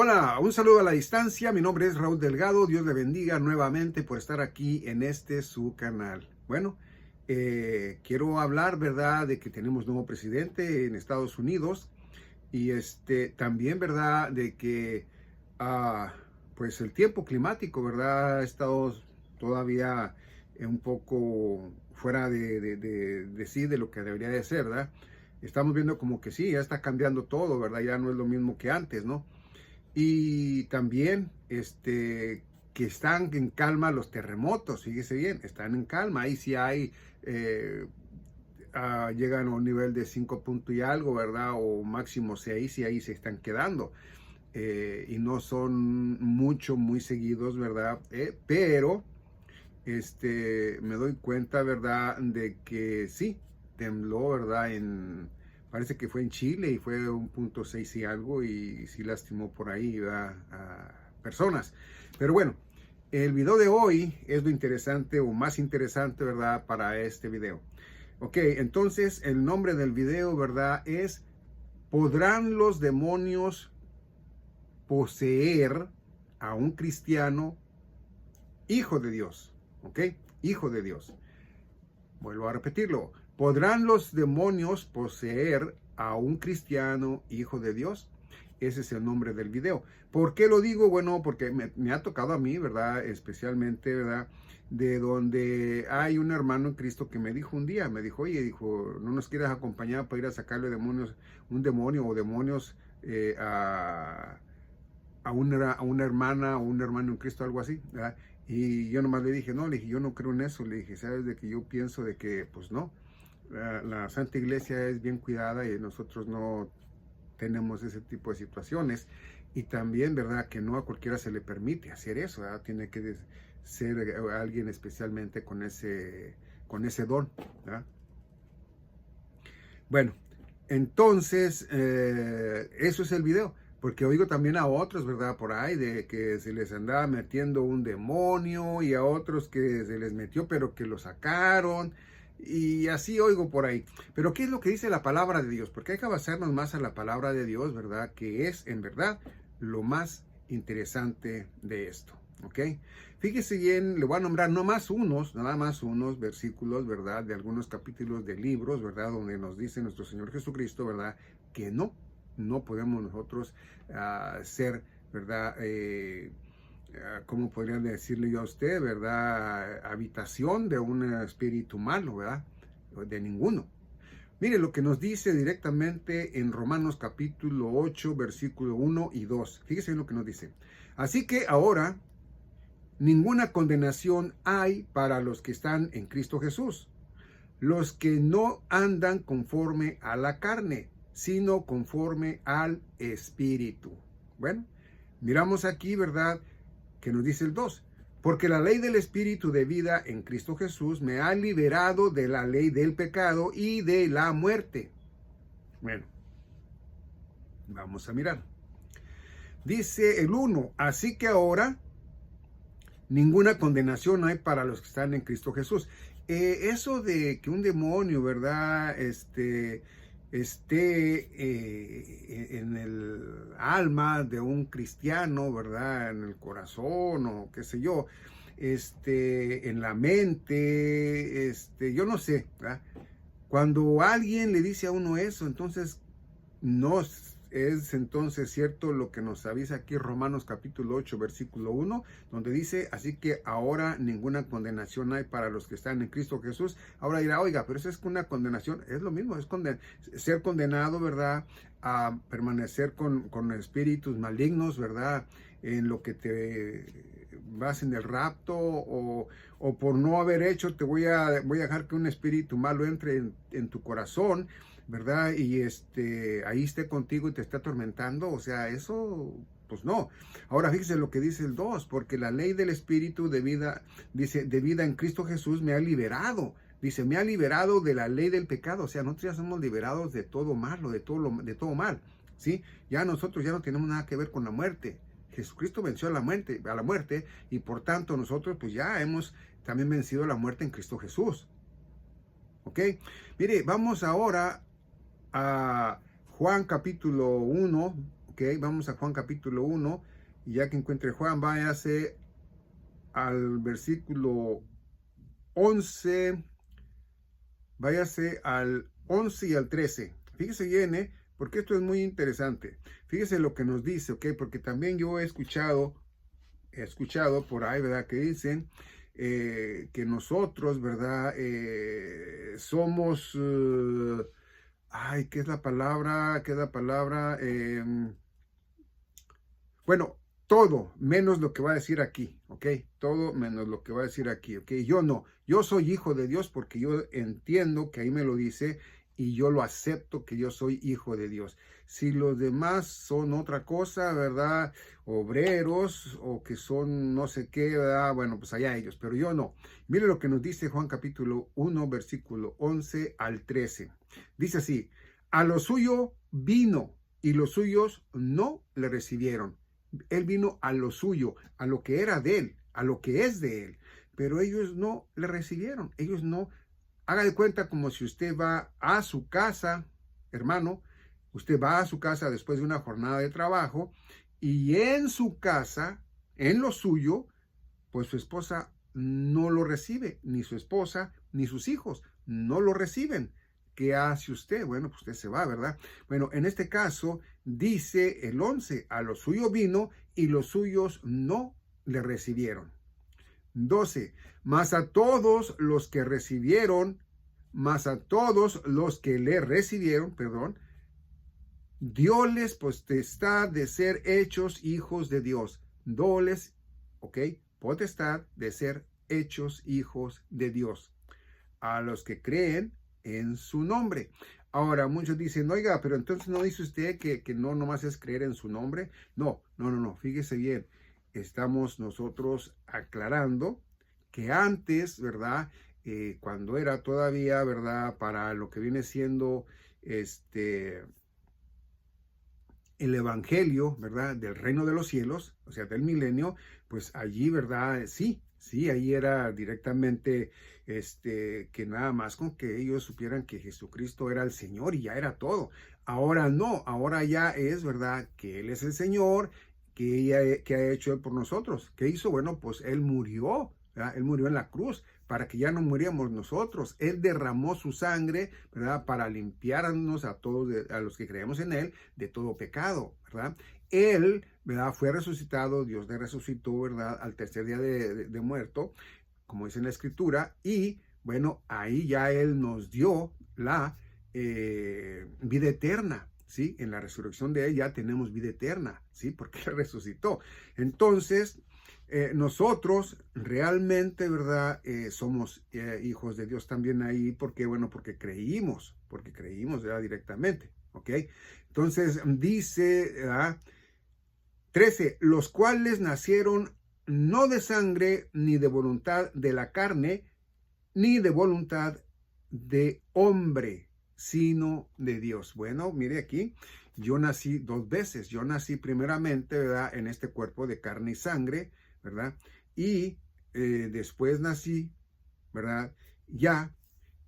Hola, un saludo a la distancia. Mi nombre es Raúl Delgado. Dios le bendiga nuevamente por estar aquí en su canal. Bueno, quiero hablar, ¿verdad?, de que tenemos nuevo presidente en Estados Unidos y también, ¿verdad?, de que pues el tiempo climático, ¿verdad?, ha estado todavía un poco fuera de sí, de lo que debería de ser, ¿verdad? Estamos viendo como que sí, ya está cambiando todo, ¿verdad? Ya no es lo mismo que antes, ¿no? Y también que están en calma los terremotos, fíjese bien, están en calma. Ahí sí hay, llegan a un nivel de 5 puntos y algo, ¿verdad? O máximo 6 y ahí se están quedando. Y no son muy seguidos, ¿verdad? Pero me doy cuenta, ¿verdad? De que sí, tembló, ¿verdad? Parece que fue en Chile y fue un punto 6 y algo y sí lastimó por ahí, ¿verdad?, a personas. Pero bueno, el video de hoy es lo interesante o más interesante, ¿verdad?, para este video. Ok, entonces el nombre del video, ¿verdad?, es ¿podrán los demonios poseer a un cristiano hijo de Dios? ¿Ok? Hijo de Dios. Vuelvo a repetirlo. ¿Podrán los demonios poseer a un cristiano hijo de Dios? Ese es el nombre del video. ¿Por qué lo digo? Bueno, porque me ha tocado a mí, ¿verdad? Especialmente, ¿verdad? De donde hay un hermano en Cristo que me dijo un día, me dijo, oye, dijo, ¿no nos quieres acompañar para ir a sacarle demonios, un demonio o demonios a una hermana o un hermano en Cristo, algo así, ¿verdad? Y yo nomás le dije, no, le dije, yo no creo en eso, le dije, sabes de que yo pienso de que, pues no, la Santa Iglesia es bien cuidada y nosotros no tenemos ese tipo de situaciones. Y también, ¿verdad?, que no a cualquiera se le permite hacer eso, ¿verdad? Tiene que ser alguien especialmente con ese don, ¿verdad? Bueno, entonces, eso es el video. Porque oigo también a otros, ¿verdad?, por ahí, de que se les andaba metiendo un demonio y a otros que se les metió, pero que lo sacaron. Y así oigo por ahí. Pero ¿qué es lo que dice la palabra de Dios? Porque hay que basarnos más a la palabra de Dios, ¿verdad?, que es, en verdad, lo más interesante de esto. ¿Ok? Fíjese bien, le voy a nombrar nada más unos versículos, ¿verdad?, de algunos capítulos de libros, ¿verdad?, donde nos dice nuestro Señor Jesucristo, ¿verdad?, que no podemos nosotros ser, ¿verdad?, ¿cómo podría decirle yo a usted, ¿verdad?, habitación de un espíritu malo, ¿verdad?, de ninguno. Mire lo que nos dice directamente en Romanos capítulo 8, versículo 1 y 2. Fíjese lo que nos dice. Así que ahora ninguna condenación hay para los que están en Cristo Jesús, los que no andan conforme a la carne, sino conforme al Espíritu. Bueno, miramos aquí, ¿verdad?, que nos dice el 2. Porque la ley del Espíritu de vida en Cristo Jesús me ha liberado de la ley del pecado y de la muerte. Bueno, vamos a mirar. Dice el 1, así que ahora ninguna condenación hay para los que están en Cristo Jesús. Eso de que un demonio, ¿verdad?, esté en el alma de un cristiano, ¿verdad?, en el corazón o qué sé yo, en la mente, yo no sé, ¿verdad? Cuando alguien le dice a uno eso, entonces no es entonces cierto lo que nos avisa aquí Romanos capítulo 8, versículo 1, donde dice, así que ahora ninguna condenación hay para los que están en Cristo Jesús. Ahora dirá, oiga, pero eso es una condenación, es lo mismo, es ser condenado, ¿verdad?, a permanecer con espíritus malignos, ¿verdad?, en lo que te vas en el rapto o por no haber hecho, voy a dejar que un espíritu malo entre en tu corazón, ¿verdad? Y ahí esté contigo y te esté atormentando, o sea, eso, pues no. Ahora fíjese lo que dice el 2, porque la ley del Espíritu de vida, dice, de vida en Cristo Jesús me ha liberado. Dice, me ha liberado de la ley del pecado, o sea, nosotros ya somos liberados de todo malo, de todo mal, ¿sí? Ya nosotros ya no tenemos nada que ver con la muerte. Jesucristo venció a la muerte, y por tanto nosotros pues ya hemos también vencido la muerte en Cristo Jesús. ¿Ok? Mire, vamos ahora a Juan capítulo 1, Ok, vamos a Juan capítulo 1. Y ya que encuentre Juan, váyase al versículo 11. Váyase al 11 y al 13. Fíjese bien, porque esto es muy interesante. Fíjese lo que nos dice, ok, porque también yo he escuchado por ahí, ¿verdad? Que dicen que nosotros, ¿verdad? Somos, ay, ¿qué es la palabra? ¿Qué es la palabra? Bueno, todo menos lo que va a decir aquí, ¿ok? Todo menos lo que va a decir aquí, ¿ok? Yo no, yo soy hijo de Dios porque yo entiendo que ahí me lo dice y yo lo acepto que yo soy hijo de Dios. Si los demás son otra cosa, ¿verdad? Obreros o que son no sé qué, ¿verdad? Bueno, pues allá ellos, pero yo no. Mire lo que nos dice Juan capítulo 1, versículo 11 al 13. Dice así, a lo suyo vino y los suyos no le recibieron. Él vino a lo suyo, a lo que era de él, a lo que es de él, pero ellos no le recibieron, ellos no. Haga de cuenta como si usted va a su casa, hermano, usted va a su casa después de una jornada de trabajo y en su casa, en lo suyo, pues su esposa no lo recibe, ni su esposa, ni sus hijos, no lo reciben. ¿Qué hace usted? Bueno, pues usted se va, ¿verdad? Bueno, en este caso dice el 11, a lo suyo vino y los suyos no le recibieron. 12, mas a todos los que recibieron, mas a todos los que le recibieron, perdón, dióles potestad de ser hechos hijos de Dios. Doles, ok, potestad de ser hechos hijos de Dios. A los que creen en su nombre. Ahora, muchos dicen, oiga, pero entonces no dice usted que no nomás es creer en su nombre. No, fíjese bien. Estamos nosotros aclarando que antes, ¿verdad? Cuando era todavía, ¿verdad? Para lo que viene siendo el evangelio, ¿verdad? Del reino de los cielos, o sea, del milenio, pues allí, ¿verdad? Sí, ahí era directamente, que nada más con que ellos supieran que Jesucristo era el Señor y ya era todo. Ahora no, ahora ya es, ¿verdad? Que Él es el Señor, que ha hecho Él por nosotros. ¿Qué hizo? Bueno, pues Él murió, ¿verdad? Él murió en la cruz para que ya no muriéramos nosotros. Él derramó su sangre, ¿verdad? Para limpiarnos a todos, a los que creemos en Él, de todo pecado, ¿verdad? Él, ¿verdad? Fue resucitado, Dios le resucitó, ¿verdad? Al tercer día de muerto, como dice en la Escritura, y bueno, ahí ya Él nos dio la vida eterna, ¿sí? En la resurrección de Él ya tenemos vida eterna, ¿sí? Porque Él resucitó. Entonces, nosotros realmente, ¿verdad? Somos hijos de Dios también ahí, porque, bueno, porque creímos, ¿verdad? Directamente, ¿ok? Entonces, dice, ¿verdad? 13, los cuales nacieron no de sangre, ni de voluntad de la carne, ni de voluntad de hombre, sino de Dios. Bueno, mire aquí, yo nací dos veces. Yo nací primeramente, ¿verdad? En este cuerpo de carne y sangre, ¿verdad? Y después nací, ¿verdad? Ya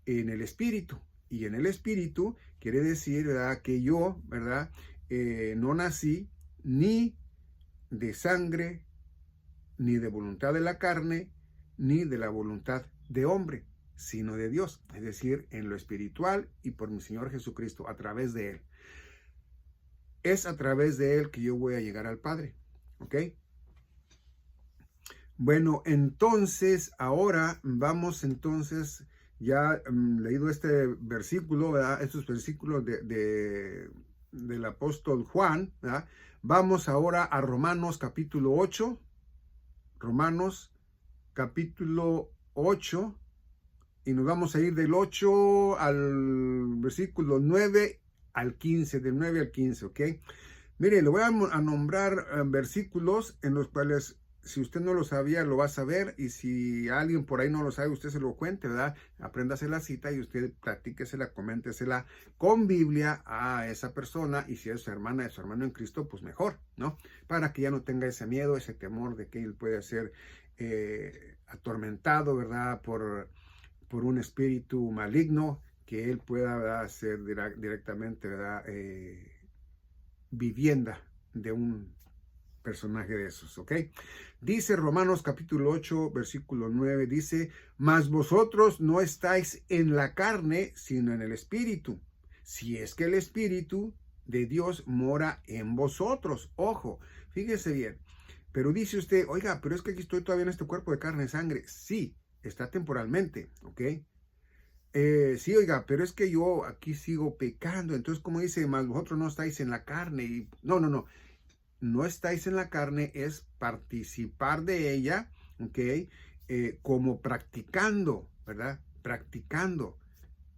en el espíritu. Y en el espíritu quiere decir, ¿verdad? Que yo, ¿verdad? No nací ni de sangre, ni de voluntad de la carne, ni de la voluntad de hombre, sino de Dios, es decir, en lo espiritual y por mi Señor Jesucristo, a través de Él. Es a través de Él que yo voy a llegar al Padre, ¿ok? Bueno, entonces, ahora vamos entonces, ya leído este versículo, ¿verdad? Estos versículos del apóstol Juan, ¿verdad? Vamos ahora a Romanos capítulo 8, Romanos capítulo 8, y nos vamos a ir del 8 al versículo 9 al 15, del 9 al 15, ¿ok? Mire, le voy a nombrar versículos en los cuales, si usted no lo sabía, lo va a saber, y si alguien por ahí no lo sabe, usted se lo cuente, ¿verdad? Apréndase la cita y usted practíquesela, coméntesela con Biblia a esa persona, y si es su hermana, es su hermano en Cristo, pues mejor, ¿no? Para que ya no tenga ese miedo, ese temor de que él puede ser atormentado, ¿verdad? Por un espíritu maligno, que él pueda, ¿verdad? Ser directamente, ¿verdad? Vivienda de un personaje de esos, ¿ok? Dice Romanos capítulo 8, versículo 9, dice, mas vosotros no estáis en la carne, sino en el Espíritu, si es que el Espíritu de Dios mora en vosotros. Ojo, fíjese bien, pero dice usted, oiga, pero es que aquí estoy todavía en este cuerpo de carne y sangre. Sí, está temporalmente, ¿ok? Sí, oiga, pero es que yo aquí sigo pecando. Entonces, como dice, más vosotros no estáis en la carne. Y no, no, no. No estáis en la carne es participar de ella, ¿ok? Como practicando, ¿verdad? Practicando.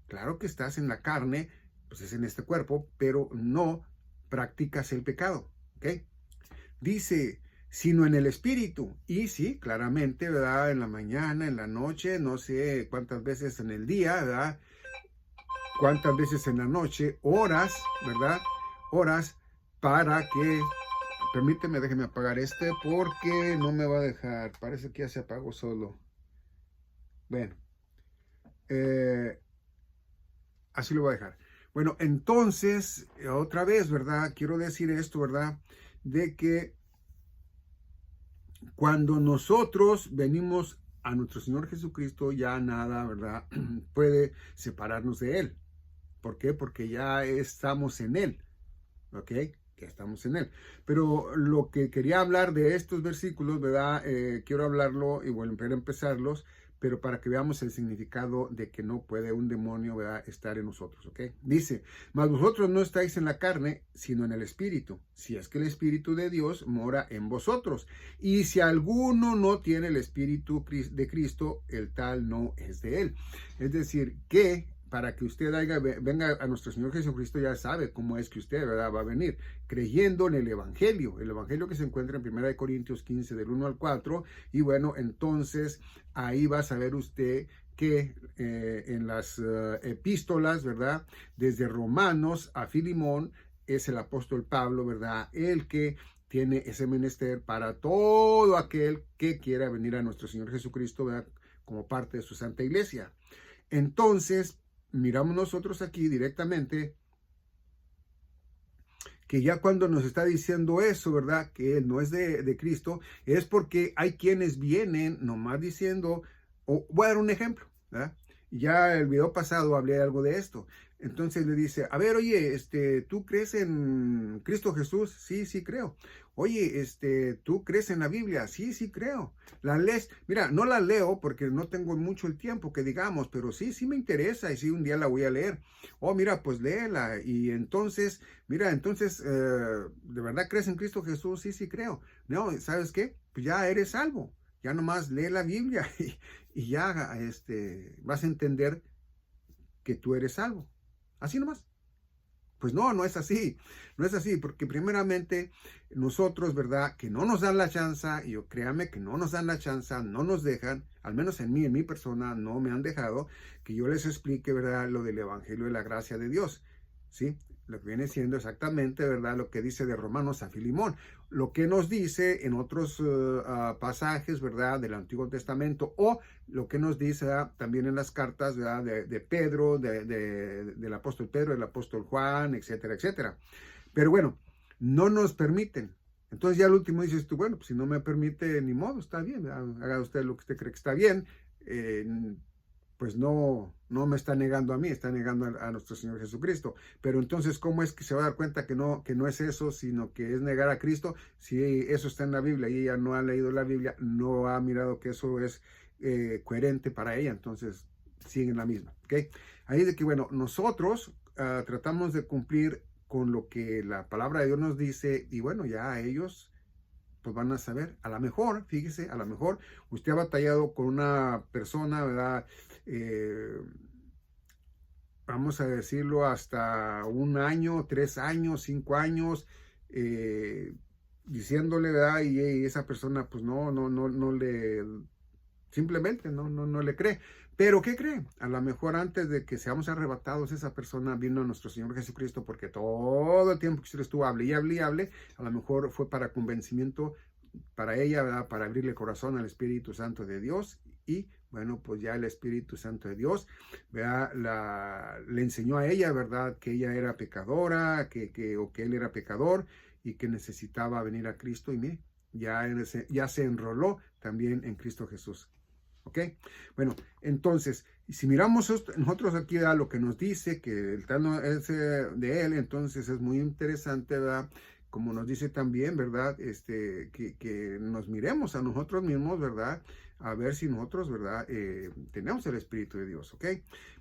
Claro que estás en la carne, pues es en este cuerpo, pero no practicas el pecado, ¿ok? Dice, sino en el espíritu. Y sí, claramente, ¿verdad? En la mañana, en la noche, no sé cuántas veces en el día, ¿verdad? Cuántas veces en la noche, horas, ¿verdad? Horas para que, permíteme, déjeme apagar este porque no me va a dejar. Parece que ya se apagó solo. Bueno, eh, así lo voy a dejar. Bueno, entonces, otra vez, ¿verdad? Quiero decir esto, ¿verdad? De que cuando nosotros venimos a nuestro Señor Jesucristo, ya nada, ¿verdad? Puede separarnos de Él. ¿Por qué? Porque ya estamos en Él, ¿ok? Ya estamos en Él. Pero lo que quería hablar de estos versículos, ¿verdad? Quiero hablarlo y volver a empezarlos, pero para que veamos el significado de que no puede un demonio, ¿verdad?, estar en nosotros, ¿ok? Dice, mas vosotros no estáis en la carne, sino en el Espíritu, si es que el Espíritu de Dios mora en vosotros. Y si alguno no tiene el Espíritu de Cristo, el tal no es de él. Es decir, que para que usted venga a nuestro Señor Jesucristo, ya sabe cómo es que usted, ¿verdad?, va a venir, creyendo en el Evangelio que se encuentra en 1 Corintios 15, del 1 al 4, y bueno, entonces ahí va a saber usted que en las epístolas, ¿verdad?, desde Romanos a Filimón, es el apóstol Pablo, ¿verdad?, el que tiene ese menester para todo aquel que quiera venir a nuestro Señor Jesucristo, ¿verdad?, como parte de su santa iglesia. Entonces, miramos nosotros aquí directamente que ya cuando nos está diciendo eso, ¿verdad?, que Él no es de Cristo, es porque hay quienes vienen nomás diciendo, voy a dar un ejemplo, ¿verdad? Ya el video pasado hablé algo de esto. Entonces le dice, a ver, oye, ¿tú crees en Cristo Jesús? Sí, sí creo. Oye, ¿tú crees en la Biblia? Sí, sí creo. ¿La lees? Mira, no la leo porque no tengo mucho el tiempo que digamos, pero sí, sí me interesa y sí un día la voy a leer. Oh, mira, pues léela. Y entonces, mira, entonces, ¿de verdad crees en Cristo Jesús? Sí, sí creo. No, ¿sabes qué? Pues ya eres salvo. Ya nomás lee la Biblia y ya vas a entender que tú eres salvo. Así nomás. Pues no, no es así, no es así, porque primeramente nosotros, ¿verdad?, que no nos dan la chance, y yo créame que no nos dan la chance, no nos dejan, al menos en mi persona, no me han dejado, que yo les explique, ¿verdad?, lo del Evangelio de la gracia de Dios, ¿sí? Lo que viene siendo exactamente, ¿verdad?, lo que dice de Romanos a Filimón, lo que nos dice en otros pasajes, ¿verdad?, del Antiguo Testamento, o lo que nos dice también en las cartas, ¿verdad?, de Pedro, del apóstol Pedro, del apóstol Juan, etcétera, etcétera. Pero bueno, no nos permiten. Entonces ya al último dices tú, bueno, pues si no me permite, ni modo, está bien, haga usted lo que usted cree que está bien. Pues no me está negando a mí, está negando a nuestro Señor Jesucristo. Pero entonces, ¿cómo es que se va a dar cuenta que no es eso, sino que es negar a Cristo? Si eso está en la Biblia y ella no ha leído la Biblia, no ha mirado que eso es coherente para ella, entonces siguen la misma, ¿ok? Ahí de que, bueno, nosotros tratamos de cumplir con lo que la palabra de Dios nos dice y bueno, ya ellos pues van a saber, a lo mejor, fíjese, a lo mejor usted ha batallado con una persona, ¿verdad? Vamos a decirlo, hasta 1 año, 3 años, 5 años, diciéndole, ¿verdad? Y esa persona, pues no le, simplemente no le cree. Pero ¿qué cree? A lo mejor antes de que seamos arrebatados, esa persona vino a nuestro Señor Jesucristo porque todo el tiempo que usted estuvo, hable y hable y hable, a lo mejor fue para convencimiento para ella, ¿verdad?, para abrirle el corazón al Espíritu Santo de Dios y bueno, pues ya el Espíritu Santo de Dios, ¿verdad? Le enseñó a ella, ¿verdad? Que ella era pecadora, o que él era pecador y que necesitaba venir a Cristo. Y mire, ya se enroló también en Cristo Jesús. ¿Ok? Bueno, entonces, si miramos nosotros aquí a lo que nos dice que el tal es de él, entonces es muy interesante, ¿verdad? Como nos dice también, ¿verdad? Que nos miremos a nosotros mismos, ¿verdad? A ver si nosotros, ¿verdad? Tenemos el Espíritu de Dios, ¿ok?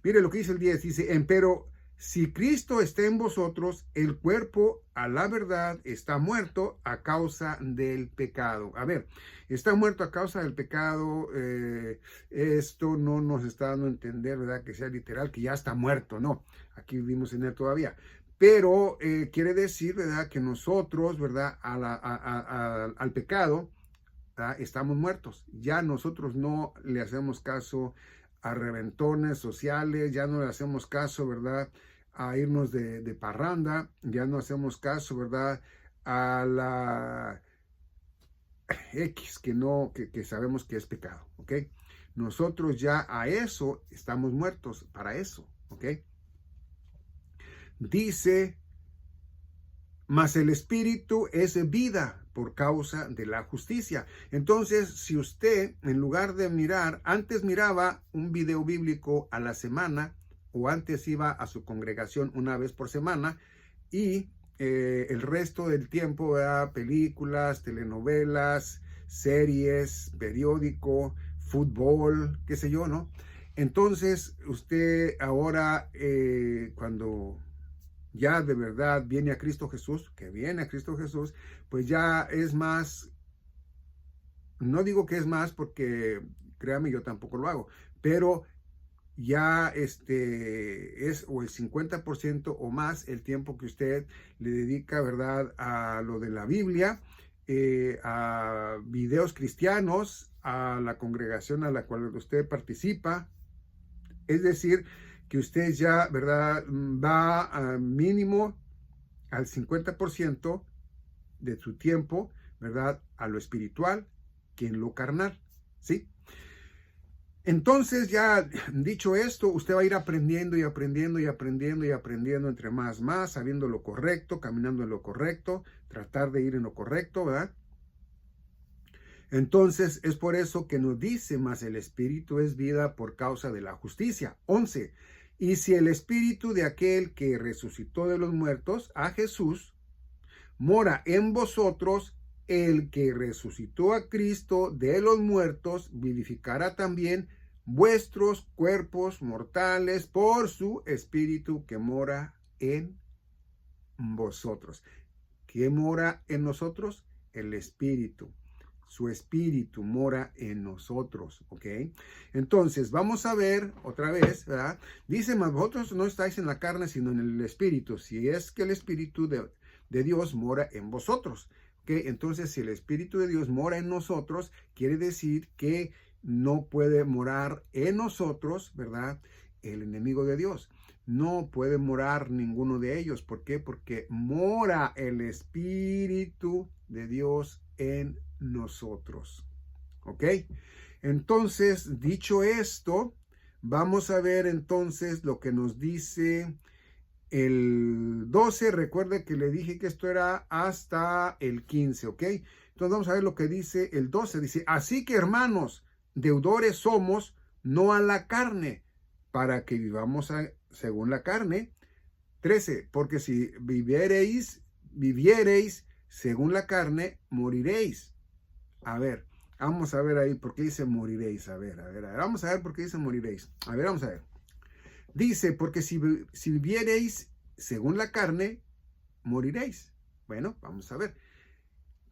Mire lo que dice el 10, dice, empero si Cristo está en vosotros, el cuerpo a la verdad está muerto a causa del pecado. A ver, está muerto a causa del pecado. Esto no nos está dando a entender, ¿verdad? Que sea literal, que ya está muerto. No, aquí vivimos en él todavía. Pero quiere decir, ¿verdad? Que nosotros, ¿verdad? Al pecado, ¿verdad? Estamos muertos. Ya nosotros no le hacemos caso a reventones sociales, ya no le hacemos caso, ¿verdad? A irnos de parranda, ya no hacemos caso, ¿verdad? A la X que sabemos que es pecado, ¿ok? Nosotros ya a eso estamos muertos, para eso, ¿ok? Dice, mas el Espíritu es vida por causa de la justicia. Entonces, si usted, en lugar de mirar, antes miraba un video bíblico a la semana, o antes iba a su congregación una vez por semana, y el resto del tiempo, ¿verdad? Películas, telenovelas, series, periódico, fútbol, qué sé yo, ¿no? Entonces, usted ahora, cuando ya de verdad viene a Cristo Jesús, que viene a Cristo Jesús, pues ya es más, no digo que es más porque créame, yo tampoco lo hago, pero ya es o el 50% o más el tiempo que usted le dedica, ¿verdad? A lo de la Biblia, a videos cristianos, a la congregación a la cual usted participa. Es decir, que usted ya, ¿verdad? Va a mínimo al 50% de su tiempo, ¿verdad? A lo espiritual que en lo carnal, ¿sí? Entonces, ya dicho esto, usted va a ir aprendiendo y aprendiendo y aprendiendo y aprendiendo entre más, sabiendo lo correcto, caminando en lo correcto, tratar de ir en lo correcto, ¿verdad? Entonces, es por eso que nos dice, mas el Espíritu es vida por causa de la justicia. 11. Y si el Espíritu de aquel que resucitó de los muertos, a Jesús, mora en vosotros, el que resucitó a Cristo de los muertos, vivificará también vuestros cuerpos mortales por su Espíritu que mora en vosotros. ¿Qué mora en nosotros? El Espíritu. Su Espíritu mora en nosotros, ¿ok? Entonces, vamos a ver otra vez, ¿verdad? Dice, mas vosotros no estáis en la carne, sino en el Espíritu. Si es que el Espíritu de Dios mora en vosotros, ¿ok? Entonces, si el Espíritu de Dios mora en nosotros, quiere decir que no puede morar en nosotros, ¿verdad? El enemigo de Dios. No puede morar ninguno de ellos. ¿Por qué? Porque mora el Espíritu de Dios en nosotros. ¿Ok? Entonces, dicho esto, vamos a ver entonces lo que nos dice el 12. Recuerde que le dije que esto era hasta el 15, ¿ok? Entonces vamos a ver lo que dice el 12. Dice, así que hermanos, deudores somos, no a la carne, para que vivamos según la carne. 13. Porque si viviereis según la carne, moriréis. A ver, vamos a ver ahí por qué dice moriréis. A ver, vamos a ver por qué dice moriréis. A ver, vamos a ver. Dice, porque si viviereis según la carne, moriréis. Bueno, vamos a ver.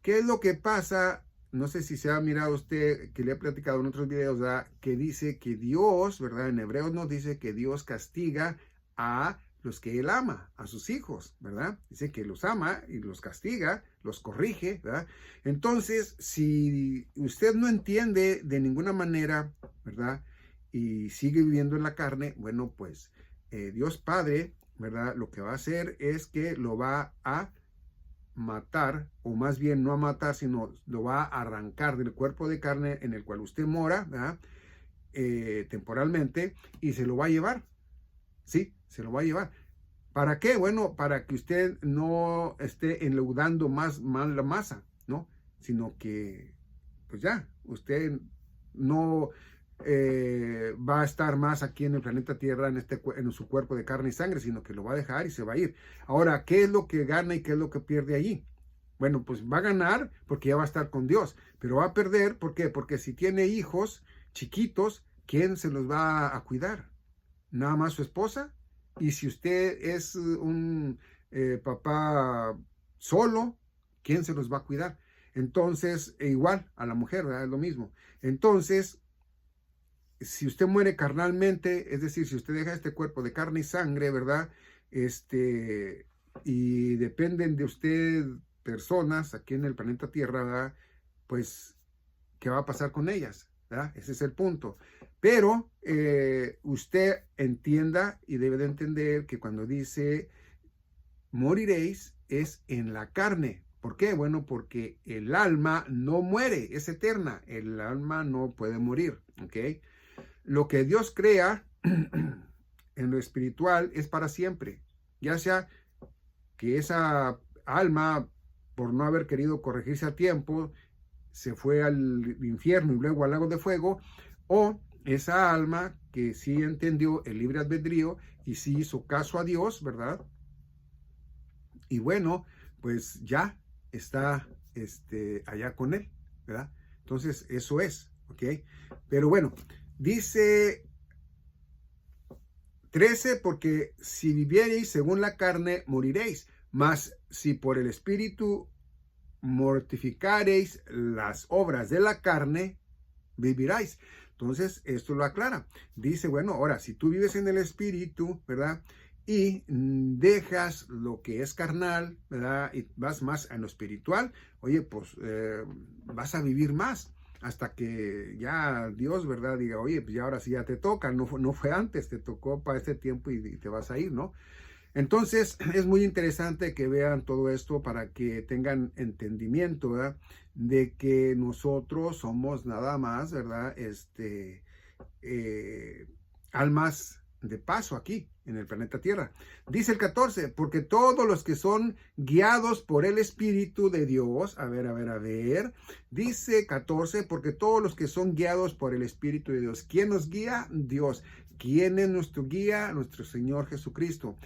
¿Qué es lo que pasa? No sé si se ha mirado usted, que le he platicado en otros videos, ¿verdad? Que dice que Dios, ¿verdad? En Hebreos nos dice que Dios castiga a los que Él ama, a sus hijos, ¿verdad? Dice que los ama y los castiga, los corrige, ¿verdad? Entonces, si usted no entiende de ninguna manera, ¿verdad? Y sigue viviendo en la carne, bueno, pues Dios Padre, ¿verdad? Lo que va a hacer es que lo va a matar, o más bien no a matar, sino lo va a arrancar del cuerpo de carne en el cual usted mora, ¿verdad? temporalmente y se lo va a llevar. Sí, se lo va a llevar. ¿Para qué? Bueno, para que usted no esté enleudando más la masa, ¿no? Sino que, pues ya, usted no va a estar más aquí en el planeta Tierra, en su cuerpo de carne y sangre, sino que lo va a dejar y se va a ir. Ahora, ¿qué es lo que gana y qué es lo que pierde allí? Bueno, pues va a ganar porque ya va a estar con Dios, pero va a perder, ¿por qué? Porque si tiene hijos chiquitos, ¿quién se los va a cuidar? ¿Nada más su esposa? Y si usted es un papá solo, ¿quién se los va a cuidar? Entonces, igual a la mujer, ¿verdad? Es lo mismo. Entonces, si usted muere carnalmente, es decir, si usted deja este cuerpo de carne y sangre, ¿verdad? Y dependen de usted personas aquí en el planeta Tierra, ¿verdad? Pues, ¿qué va a pasar con ellas? ¿Verdad? Ese es el punto. Pero usted entienda y debe de entender que cuando dice moriréis es en la carne. ¿Por qué? Bueno, porque el alma no muere, es eterna. El alma no puede morir, ¿ok? Lo que Dios crea en lo espiritual es para siempre. Ya sea que esa alma, por no haber querido corregirse a tiempo, se fue al infierno y luego al lago de fuego, o esa alma que sí entendió el libre albedrío y sí hizo caso a Dios, ¿verdad? Y bueno, pues ya está allá con él, ¿verdad? Entonces, eso es, ¿ok? Pero bueno, dice 13, porque si viviereis según la carne, moriréis, mas si por el Espíritu mortificareis las obras de la carne, viviráis. Entonces, esto lo aclara. Dice, bueno, ahora, si tú vives en el Espíritu, ¿verdad? Y dejas lo que es carnal, ¿verdad? Y vas más a lo espiritual, oye, pues vas a vivir más hasta que ya Dios, ¿verdad? Diga, oye, pues ya ahora sí ya te toca, no fue antes, te tocó para este tiempo y te vas a ir, ¿no? Entonces, es muy interesante que vean todo esto para que tengan entendimiento, ¿verdad? De que nosotros somos nada más, ¿verdad? Almas de paso aquí en el planeta Tierra. Dice el 14, porque todos los que son guiados por el Espíritu de Dios, a ver, dice 14, porque todos los que son guiados por el Espíritu de Dios, ¿quién nos guía? Dios. ¿Quién es nuestro guía? Nuestro Señor Jesucristo.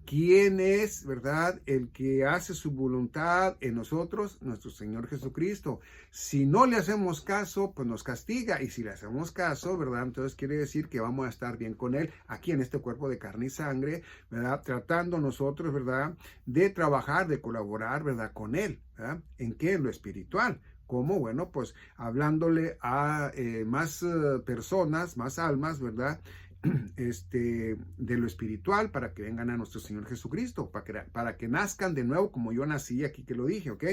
¿Quién es, verdad, el que hace su voluntad en nosotros? Nuestro Señor Jesucristo. Si no le hacemos caso, pues nos castiga. Y si le hacemos caso, ¿verdad? Entonces quiere decir que vamos a estar bien con Él, aquí en este cuerpo de carne y sangre, ¿verdad? Tratando nosotros, ¿verdad? De trabajar, de colaborar, ¿verdad? Con Él, ¿verdad? ¿En qué? En lo espiritual. ¿Cómo? Bueno, pues hablándole a más personas, más almas, ¿verdad? De lo espiritual para que vengan a nuestro Señor Jesucristo, para que nazcan de nuevo como yo nací aquí que lo dije, ¿ok?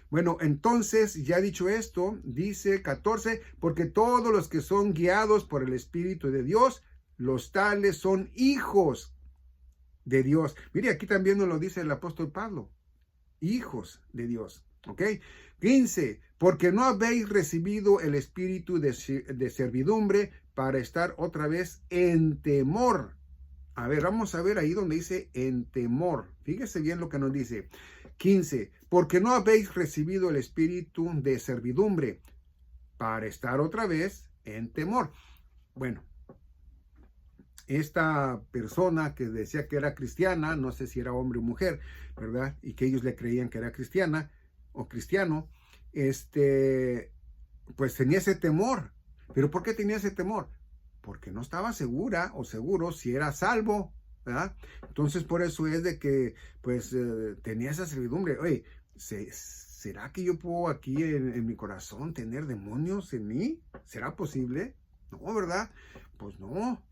Bueno, entonces, ya dicho esto, dice 14, porque todos los que son guiados por el Espíritu de Dios, los tales son hijos de Dios. Mire, aquí también nos lo dice el apóstol Pablo, hijos de Dios, ¿ok? 15, porque no habéis recibido el espíritu de servidumbre para estar otra vez en temor. A ver, vamos a ver ahí donde dice en temor. Fíjese bien lo que nos dice. 15, porque no habéis recibido el espíritu de servidumbre para estar otra vez en temor. Bueno, esta persona que decía que era cristiana, no sé si era hombre o mujer, ¿verdad? Y que ellos le creían que era cristiana o cristiano, pues tenía ese temor. ¿Pero por qué tenía ese temor? Porque no estaba segura o seguro si era salvo, ¿verdad? Entonces por eso es de que pues tenía esa servidumbre. Oye, ¿será que yo puedo aquí en mi corazón tener demonios en mí? ¿Será posible? No, ¿verdad? Pues no.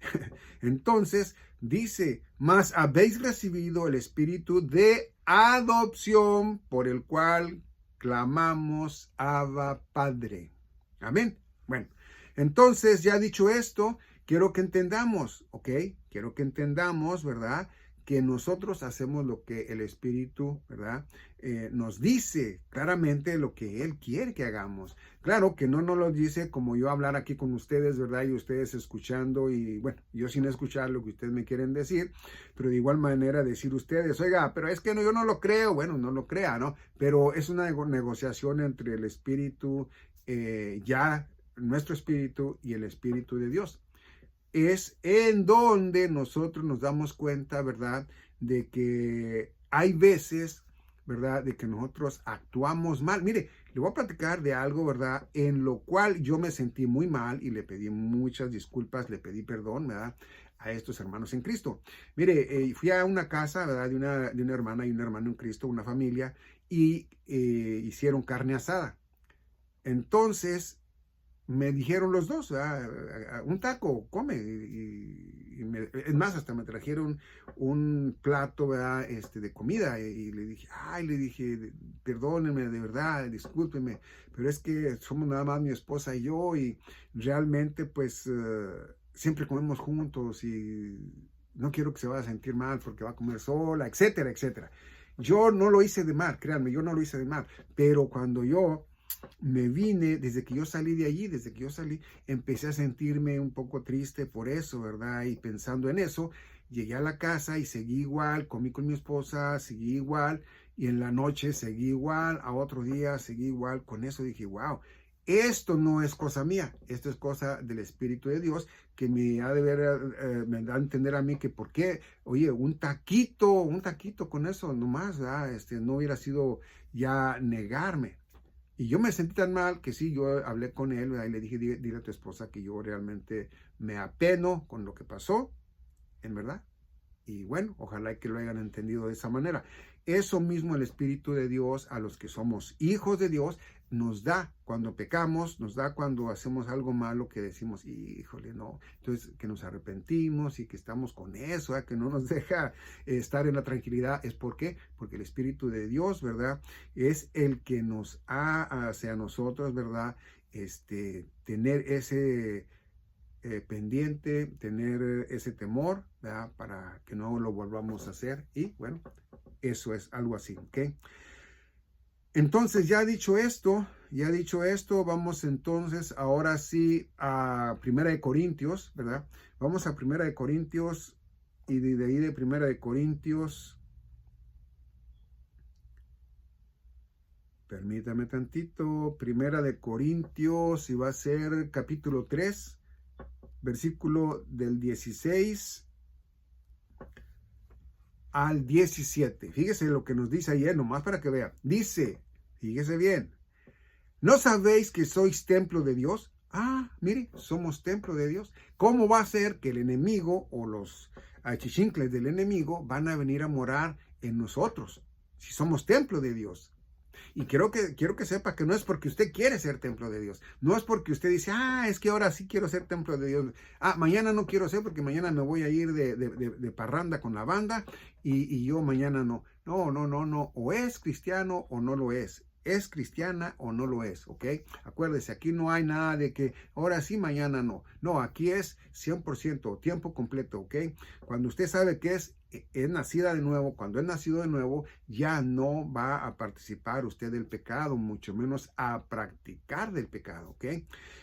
Entonces dice, mas habéis recibido el espíritu de adopción por el cual clamamos Abba Padre. Amén. Bueno, entonces ya dicho esto, quiero que entendamos, ¿ok? Quiero que entendamos, ¿verdad? que nosotros hacemos lo que el Espíritu, ¿verdad? Nos dice claramente lo que Él quiere que hagamos. Claro que no nos lo dice como yo hablar aquí con ustedes, ¿verdad? Y ustedes escuchando y bueno, yo sin escuchar lo que ustedes me quieren decir, pero de igual manera decir ustedes, oiga, pero es que no, yo no lo creo, bueno, no lo crea, ¿no? Pero es una negociación entre el Espíritu, ya nuestro Espíritu y el Espíritu de Dios. Es en donde nosotros nos damos cuenta, ¿verdad? De que hay veces, ¿verdad? De que nosotros actuamos mal. Mire, le voy a platicar de algo, ¿verdad? En lo cual yo me sentí muy mal y le pedí muchas disculpas, le pedí perdón, ¿verdad? A estos hermanos en Cristo. Mire, fui a una casa, ¿verdad? De una hermana y un hermano en Cristo, una familia, y hicieron carne asada. Entonces, me dijeron los dos, un taco, come. Es más, hasta me trajeron un plato, ¿verdad? De comida. Y le dije, perdónenme, de verdad, discúlpenme, pero es que somos nada más mi esposa y yo, y realmente, pues, siempre comemos juntos y no quiero que se vaya a sentir mal porque va a comer sola, etcétera, etcétera. Yo no lo hice de mal, créanme, yo no lo hice de mal, pero cuando yo me vine, desde que yo salí de allí, empecé a sentirme un poco triste por eso, ¿verdad? Y pensando en eso, llegué a la casa y seguí igual, comí con mi esposa, seguí igual, y en la noche seguí igual, a otro día seguí igual. Con eso dije, wow, esto no es cosa mía, esto es cosa del Espíritu de Dios, que me ha de ver, me da a entender a mí que por qué, oye, un taquito con eso nomás, ¿verdad? No hubiera sido ya negarme. Y yo me sentí tan mal que sí, yo hablé con él, ¿verdad? Y le dije, dile a tu esposa que yo realmente me apeno con lo que pasó, en verdad. Y bueno, ojalá que lo hayan entendido de esa manera. Eso mismo el Espíritu de Dios a los que somos hijos de Dios nos da cuando pecamos, nos da cuando hacemos algo malo que decimos, híjole, no. Entonces, que nos arrepentimos y que estamos con eso, que no nos deja estar en la tranquilidad. ¿Es por qué? Porque el Espíritu de Dios, ¿verdad? Es el que nos ha hacia nosotros, ¿verdad? Tener ese pendiente, tener ese temor, ¿verdad? Para que no lo volvamos a hacer. Y bueno, eso es algo así, ¿ok? Entonces, ya dicho esto, vamos entonces ahora sí a Primera de Corintios, ¿verdad? Vamos a Primera de Corintios y de ahí de Primera de Corintios, permítame tantito, Primera de Corintios y va a ser capítulo 3, versículo del 16 al 17. Fíjese lo que nos dice ayer, nomás para que vea. Dice, fíjese bien, ¿no sabéis que sois templo de Dios? Ah, mire, somos templo de Dios. ¿Cómo va a ser que el enemigo o los achichincles del enemigo van a venir a morar en nosotros si somos templo de Dios? Y quiero que sepa que no es porque usted quiere ser templo de Dios. No es porque usted dice, es que ahora sí quiero ser templo de Dios. Mañana no quiero ser porque mañana me voy a ir de parranda con la banda y yo mañana no. No. O es cristiano o no lo es. Es cristiana o no lo es, ¿ok? Acuérdese, aquí no hay nada de que ahora sí, mañana no. No, aquí es 100%, tiempo completo, ¿ok? Cuando usted sabe que es nacida de nuevo, cuando es nacido de nuevo, ya no va a participar usted del pecado, mucho menos a practicar del pecado, ¿ok?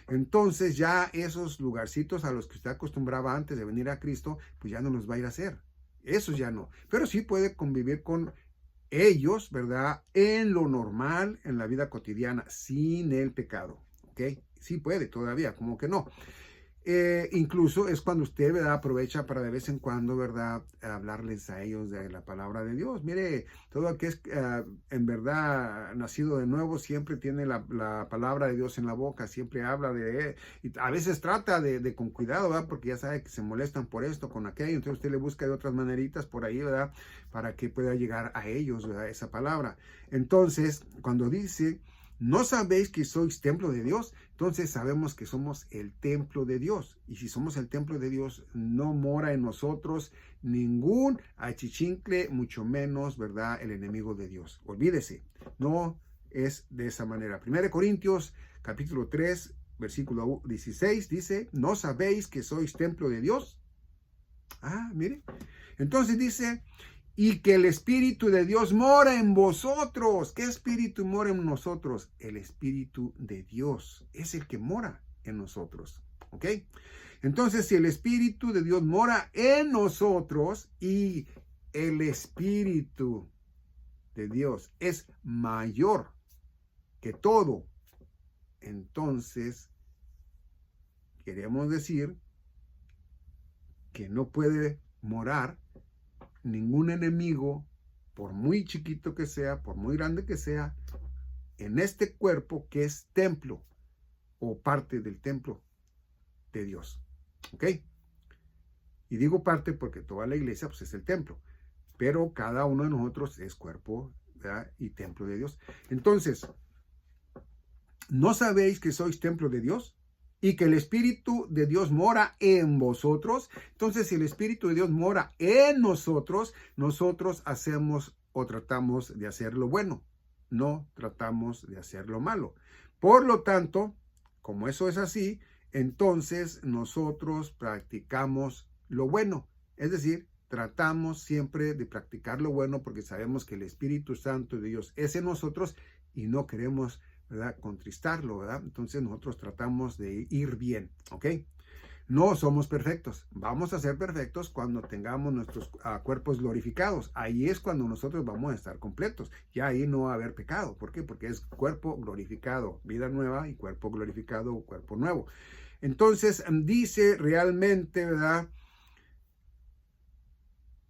Entonces ya esos lugarcitos a los que usted acostumbraba antes de venir a Cristo, pues ya no los va a ir a hacer. Eso ya no. Pero sí puede convivir con ellos, ¿verdad? En lo normal, en la vida cotidiana, sin el pecado, ¿ok? Sí puede todavía, como que no. Incluso es cuando usted, ¿verdad? Aprovecha para de vez en cuando, ¿verdad? Hablarles a ellos de la palabra de Dios. Mire, todo aquel que es en verdad nacido de nuevo siempre tiene la palabra de Dios en la boca, siempre habla de él. Y a veces trata de con cuidado, ¿verdad? Porque ya sabe que se molestan por esto, con aquello. Entonces usted le busca de otras maneritas por ahí, ¿verdad? Para que pueda llegar a ellos, ¿verdad? Esa palabra. Entonces, cuando dice, ¿no sabéis que sois templo de Dios? Entonces sabemos que somos el templo de Dios. Y si somos el templo de Dios, no mora en nosotros ningún achichincle, mucho menos, ¿verdad? El enemigo de Dios. Olvídese, no es de esa manera. 1 Corintios, capítulo 3, versículo 16, dice, ¿no sabéis que sois templo de Dios? Mire. Entonces dice, y que el Espíritu de Dios mora en vosotros. ¿Qué Espíritu mora en nosotros? El Espíritu de Dios es el que mora en nosotros. ¿Ok? Entonces, si el Espíritu de Dios mora en nosotros y el Espíritu de Dios es mayor que todo, entonces queremos decir que no puede morar ningún enemigo, por muy chiquito que sea, por muy grande que sea, en este cuerpo que es templo o parte del templo de Dios. ¿Ok? Y digo parte porque toda la iglesia pues, es el templo, pero cada uno de nosotros es cuerpo, ¿verdad? Y templo de Dios. Entonces, ¿no sabéis que sois templo de Dios? Y que el Espíritu de Dios mora en vosotros. Entonces, si el Espíritu de Dios mora en nosotros, nosotros hacemos o tratamos de hacer lo bueno, no tratamos de hacer lo malo. Por lo tanto, como eso es así, entonces nosotros practicamos lo bueno. Es decir, tratamos siempre de practicar lo bueno porque sabemos que el Espíritu Santo de Dios es en nosotros y no queremos, ¿verdad?, contristarlo, ¿verdad? Entonces nosotros tratamos de ir bien, ¿ok? No somos perfectos. Vamos a ser perfectos cuando tengamos nuestros cuerpos glorificados. Ahí es cuando nosotros vamos a estar completos. Y ahí no va a haber pecado. ¿Por qué? Porque es cuerpo glorificado, vida nueva, y cuerpo glorificado, cuerpo nuevo. Entonces dice realmente, ¿verdad?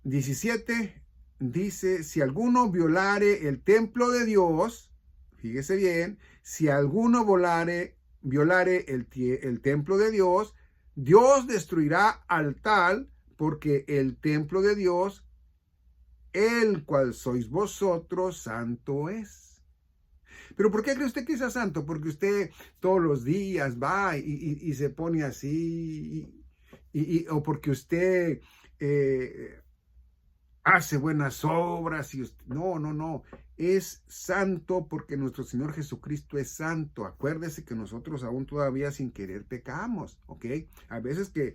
17, dice, si alguno violare el templo de Dios, fíjese bien, si alguno violare el templo de Dios, Dios destruirá al tal, porque el templo de Dios, el cual sois vosotros, santo es. ¿Pero por qué cree usted que sea santo? Porque usted todos los días va y se pone así, o porque usted hace buenas obras y usted, no, es santo porque nuestro Señor Jesucristo es santo. Acuérdese que nosotros aún todavía sin querer pecamos, ¿ok? A veces que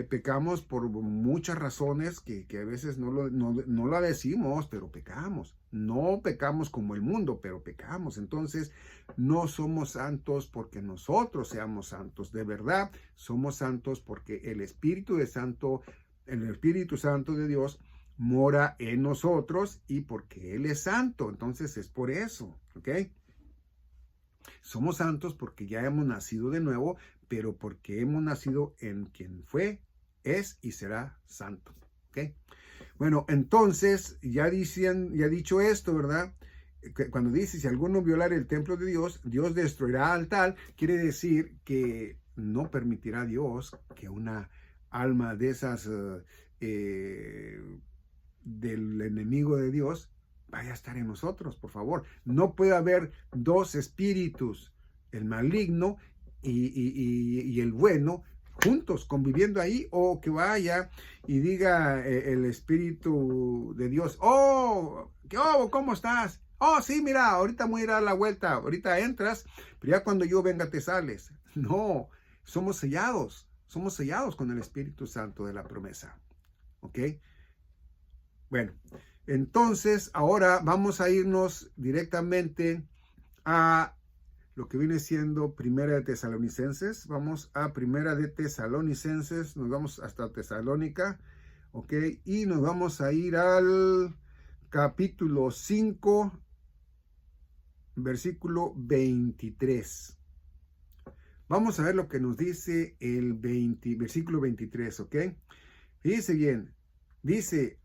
pecamos por muchas razones que a veces no la decimos, pero pecamos. No pecamos como el mundo, pero pecamos. Entonces, no somos santos porque nosotros seamos santos. De verdad, somos santos porque el Espíritu Santo de Dios mora en nosotros y porque Él es santo. Entonces es por eso, ¿ok? Somos santos porque ya hemos nacido de nuevo, pero porque hemos nacido en quien fue, es y será santo, ¿ok? Bueno, entonces, ya dicho esto, ¿verdad? Cuando dice, si alguno violar el templo de Dios, Dios destruirá al tal, quiere decir que no permitirá Dios que una alma de esas del enemigo de Dios vaya a estar en nosotros, por favor. No puede haber dos espíritus, el maligno y el bueno, juntos, conviviendo ahí, o que vaya y diga el Espíritu de Dios, ¿cómo estás? Oh, sí, mira, ahorita voy a ir a la vuelta, ahorita entras, pero ya cuando yo venga te sales. No, somos sellados con el Espíritu Santo de la promesa, ¿ok? Bueno, entonces ahora vamos a irnos directamente a lo que viene siendo Primera de Tesalonicenses. Vamos a Primera de Tesalonicenses, nos vamos hasta Tesalónica, ¿ok? Y nos vamos a ir al capítulo 5, versículo 23. Vamos a ver lo que nos dice el versículo 23, ¿ok? Fíjense bien, dice,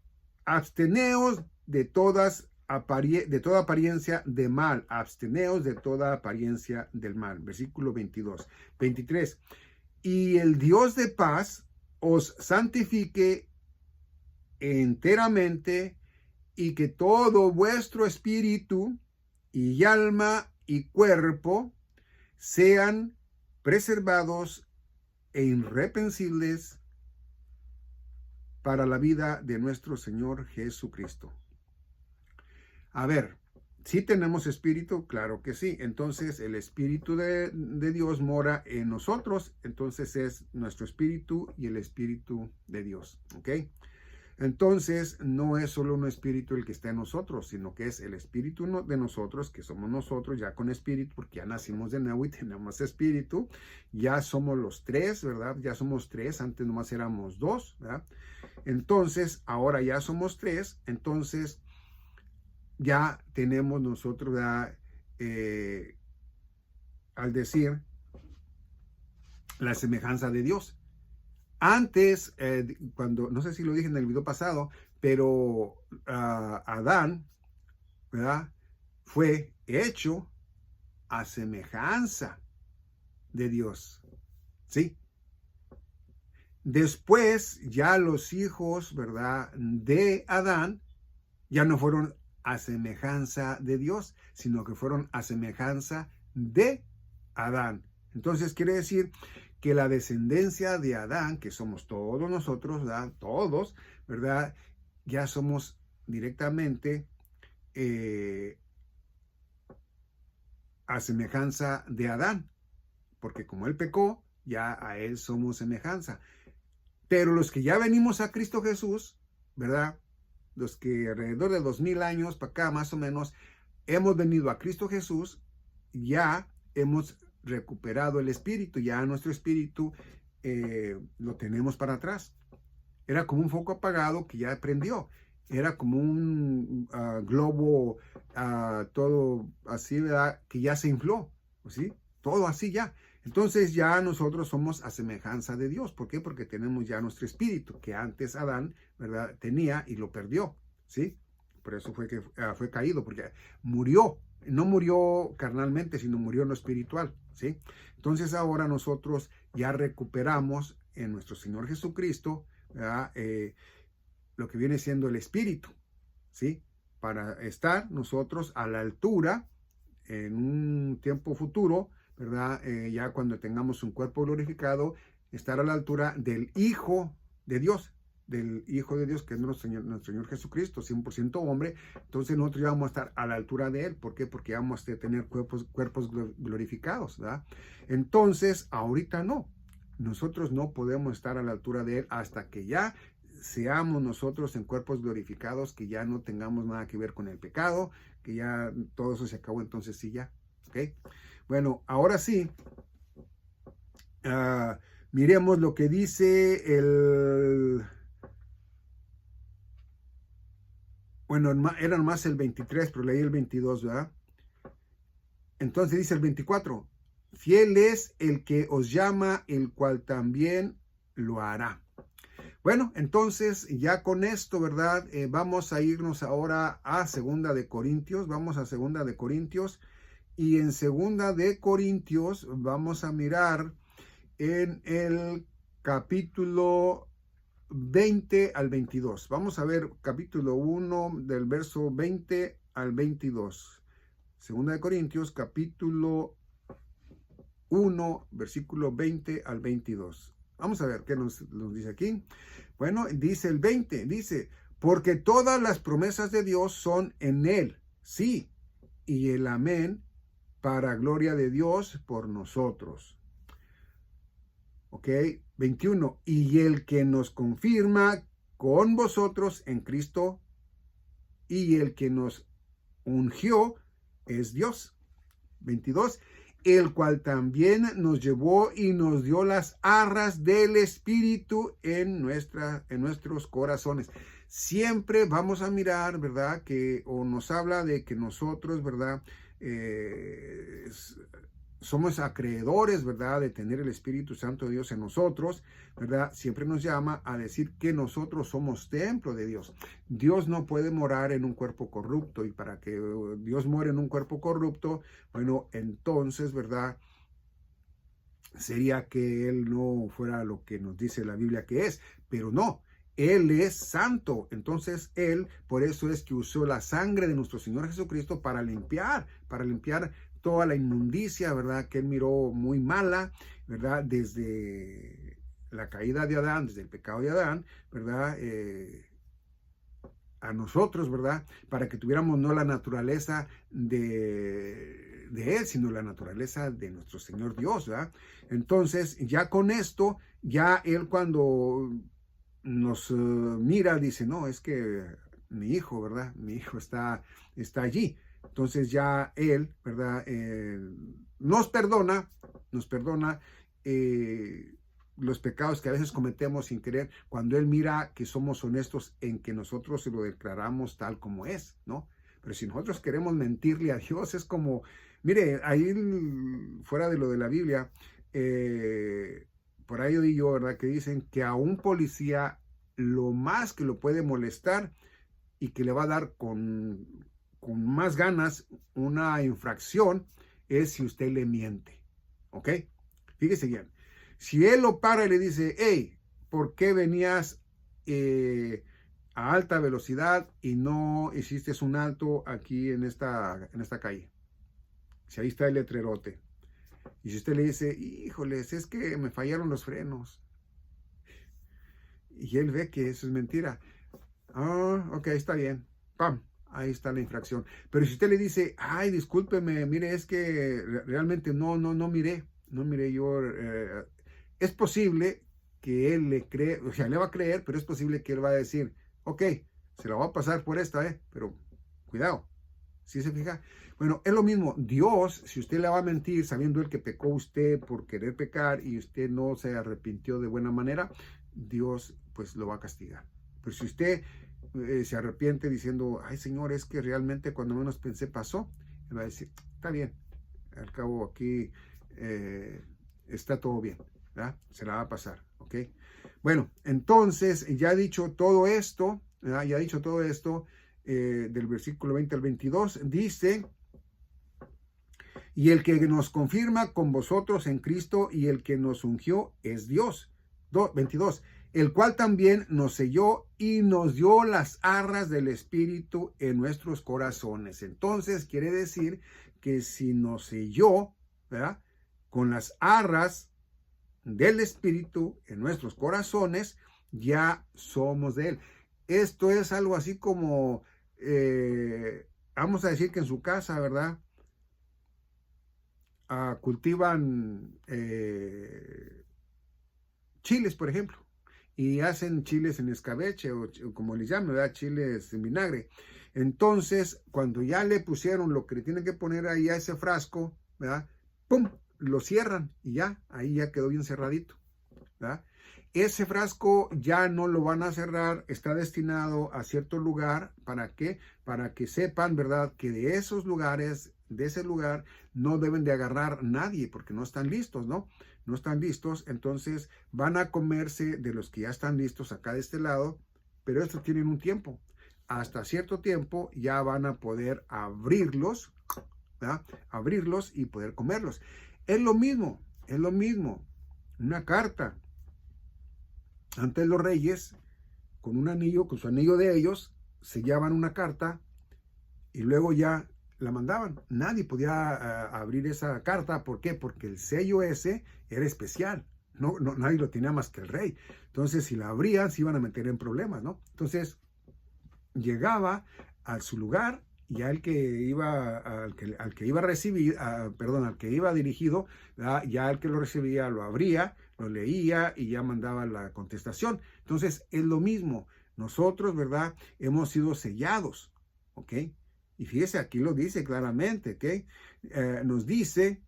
absteneos de toda apariencia de mal. Absteneos de toda apariencia del mal. Versículo 22. 23. Y el Dios de paz os santifique enteramente, y que todo vuestro espíritu y alma y cuerpo sean preservados e irreprensibles para la vida de nuestro Señor Jesucristo. A ver, ¿Sí tenemos espíritu? Claro que sí. Entonces el espíritu de Dios mora en nosotros. Entonces es nuestro espíritu y el espíritu de Dios. ¿Ok? Entonces no es solo un espíritu el que está en nosotros, sino que es el espíritu de nosotros, que somos nosotros ya con espíritu, porque ya nacimos de nuevo y tenemos espíritu. Ya somos los tres, ¿verdad? Ya somos tres. Antes nomás éramos dos, ¿verdad? Entonces ahora ya somos tres. Entonces ya tenemos nosotros, ¿verdad? Al decir la semejanza de Dios. Antes, cuando, no sé si lo dije en el video pasado, pero Adán, ¿verdad? Fue hecho a semejanza de Dios, ¿sí? Después, ya los hijos, ¿verdad? De Adán, ya no fueron a semejanza de Dios, sino que fueron a semejanza de Adán. Entonces quiere decir que la descendencia de Adán, que somos todos nosotros, ¿verdad? Todos, ¿verdad? Ya somos directamente a semejanza de Adán, porque como él pecó, ya a él somos semejanza. Pero los que ya venimos a Cristo Jesús, ¿verdad? Los que alrededor de 2000 años para acá, más o menos, hemos venido a Cristo Jesús, ya hemos recuperado el espíritu, ya nuestro espíritu lo tenemos para atrás. Era como un foco apagado que ya prendió. Era como un globo todo así, ¿verdad? Que ya se infló, ¿sí? Todo así ya. Entonces ya nosotros somos a semejanza de Dios. ¿Por qué? Porque tenemos ya nuestro espíritu, que antes Adán, ¿verdad? Tenía y lo perdió, ¿sí? Por eso fue que fue caído, porque murió. No murió carnalmente, sino murió en lo espiritual, ¿sí? Entonces ahora nosotros ya recuperamos en nuestro Señor Jesucristo, ¿verdad? Lo que viene siendo el espíritu, ¿sí? Para estar nosotros a la altura en un tiempo futuro, ¿verdad? Ya cuando tengamos un cuerpo glorificado, estar a la altura del Hijo de Dios, que es nuestro Señor Jesucristo, 100% hombre. Entonces nosotros ya vamos a estar a la altura de Él. ¿Por qué? Porque vamos a tener cuerpos glorificados, ¿verdad? Entonces, ahorita no. Nosotros no podemos estar a la altura de Él hasta que ya seamos nosotros en cuerpos glorificados, que ya no tengamos nada que ver con el pecado, que ya todo eso se acabó. Entonces sí, ya, ¿ok? Bueno, ahora sí, miremos lo que dice bueno, era nomás el 23, pero leí el 22, ¿verdad? Entonces dice el 24, fiel es el que os llama, el cual también lo hará. Bueno, entonces ya con esto, ¿verdad? Vamos a irnos ahora a Segunda de Corintios. Vamos a Segunda de Corintios. Y en Segunda de Corintios vamos a mirar en el capítulo 20 al 22. Vamos a ver capítulo 1 del verso 20 al 22. Segunda de Corintios, capítulo 1, versículo 20 al 22. Vamos a ver qué nos dice aquí. Bueno, dice el 20, dice, porque todas las promesas de Dios son en Él, sí, y el amén, para gloria de Dios por nosotros. Ok, 21, y el que nos confirma con vosotros en Cristo, y el que nos ungió es Dios. 22, el cual también nos llevó y nos dio las arras del Espíritu en nuestros corazones. Siempre vamos a mirar, ¿verdad? Que o nos habla de que nosotros, ¿verdad? Somos acreedores, ¿verdad? De tener el Espíritu Santo de Dios en nosotros, ¿verdad? Siempre nos llama a decir que nosotros somos templo de Dios. Dios no puede morar en un cuerpo corrupto, y para que Dios muere en un cuerpo corrupto, bueno, entonces, ¿verdad? Sería que Él no fuera lo que nos dice la Biblia que es, pero no. Él es santo. Entonces Él, por eso es que usó la sangre de nuestro Señor Jesucristo para limpiar toda la inmundicia, ¿verdad? Que Él miró muy mala, ¿verdad? Desde la caída de Adán, desde el pecado de Adán, ¿verdad? a nosotros, ¿verdad? Para que tuviéramos no la naturaleza de Él, sino la naturaleza de nuestro Señor Dios, ¿verdad? Entonces, ya con esto, ya Él cuando nos mira, dice, no, es que mi hijo, ¿verdad? Mi hijo está allí. Entonces ya Él, ¿verdad? Nos perdona los pecados que a veces cometemos sin querer, cuando Él mira que somos honestos en que nosotros lo declaramos tal como es, ¿no? Pero si nosotros queremos mentirle a Dios, es como, mire, ahí fuera de lo de la Biblia, por ahí oí yo, ¿verdad? Que dicen que a un policía lo más que lo puede molestar y que le va a dar con más ganas una infracción es si usted le miente, ¿ok? Fíjese bien. Si él lo para y le dice, hey, ¿por qué venías a alta velocidad y no hiciste un alto aquí en esta calle? Si ahí está el letrerote. Y si usted le dice, híjoles, es que me fallaron los frenos. Y él ve que eso es mentira. Ah, ok, está bien. ¡Pam! Ahí está la infracción. Pero si usted le dice, ay, discúlpeme, mire, es que realmente no miré yo. Es posible que él le cree, o sea, le va a creer, pero es posible que él va a decir, ok, se la va a pasar por esta, pero cuidado. ¿Sí se fija? Bueno, es lo mismo. Dios, si usted le va a mentir sabiendo él que pecó usted por querer pecar y usted no se arrepintió de buena manera, Dios pues lo va a castigar. Pero si usted se arrepiente diciendo, ay Señor, es que realmente cuando menos pensé pasó, él va a decir, está bien, al cabo aquí está todo bien, ¿verdad? Se la va a pasar, ¿ok? Bueno, entonces ya dicho todo esto, ¿verdad? Ya dicho todo esto, del versículo 20 al 22, dice, y el que nos confirma con vosotros en Cristo y el que nos ungió es Dios. 22, el cual también nos selló y nos dio las arras del Espíritu en nuestros corazones. Entonces quiere decir que si nos selló, ¿verdad?, con las arras del Espíritu en nuestros corazones, ya somos de Él. Esto es algo así como, vamos a decir que en su casa, ¿verdad?, cultivan chiles, por ejemplo, y hacen chiles en escabeche o como les llaman, ¿verdad?, chiles en vinagre. Entonces, cuando ya le pusieron lo que le tienen que poner ahí a ese frasco, ¿verdad?, ¡pum!, lo cierran y ya, ahí ya quedó bien cerradito, ¿verdad? Ese frasco ya no lo van a cerrar, está destinado a cierto lugar. ¿Para qué? Para que sepan, ¿verdad?, que de esos lugares, de ese lugar, no deben de agarrar nadie porque no están listos, ¿no? No están listos, entonces van a comerse de los que ya están listos acá de este lado, pero estos tienen un tiempo. Hasta cierto tiempo ya van a poder abrirlos, ¿verdad?, abrirlos y poder comerlos. Es lo mismo, una carta. Antes los reyes, con un anillo, con su anillo de ellos, sellaban una carta y luego ya la mandaban. Nadie podía abrir esa carta. ¿Por qué? Porque el sello ese era especial. Nadie lo tenía más que el rey. Entonces, si la abrían, se iban a meter en problemas, ¿no? Entonces, llegaba a su lugar y al que iba a recibir, al que iba dirigido, ya el que lo recibía lo abría, lo leía y ya mandaba la contestación. Entonces es lo mismo. Nosotros, ¿verdad?, hemos sido sellados, ¿ok? Y fíjese, aquí lo dice claramente, ¿ok? Nos dice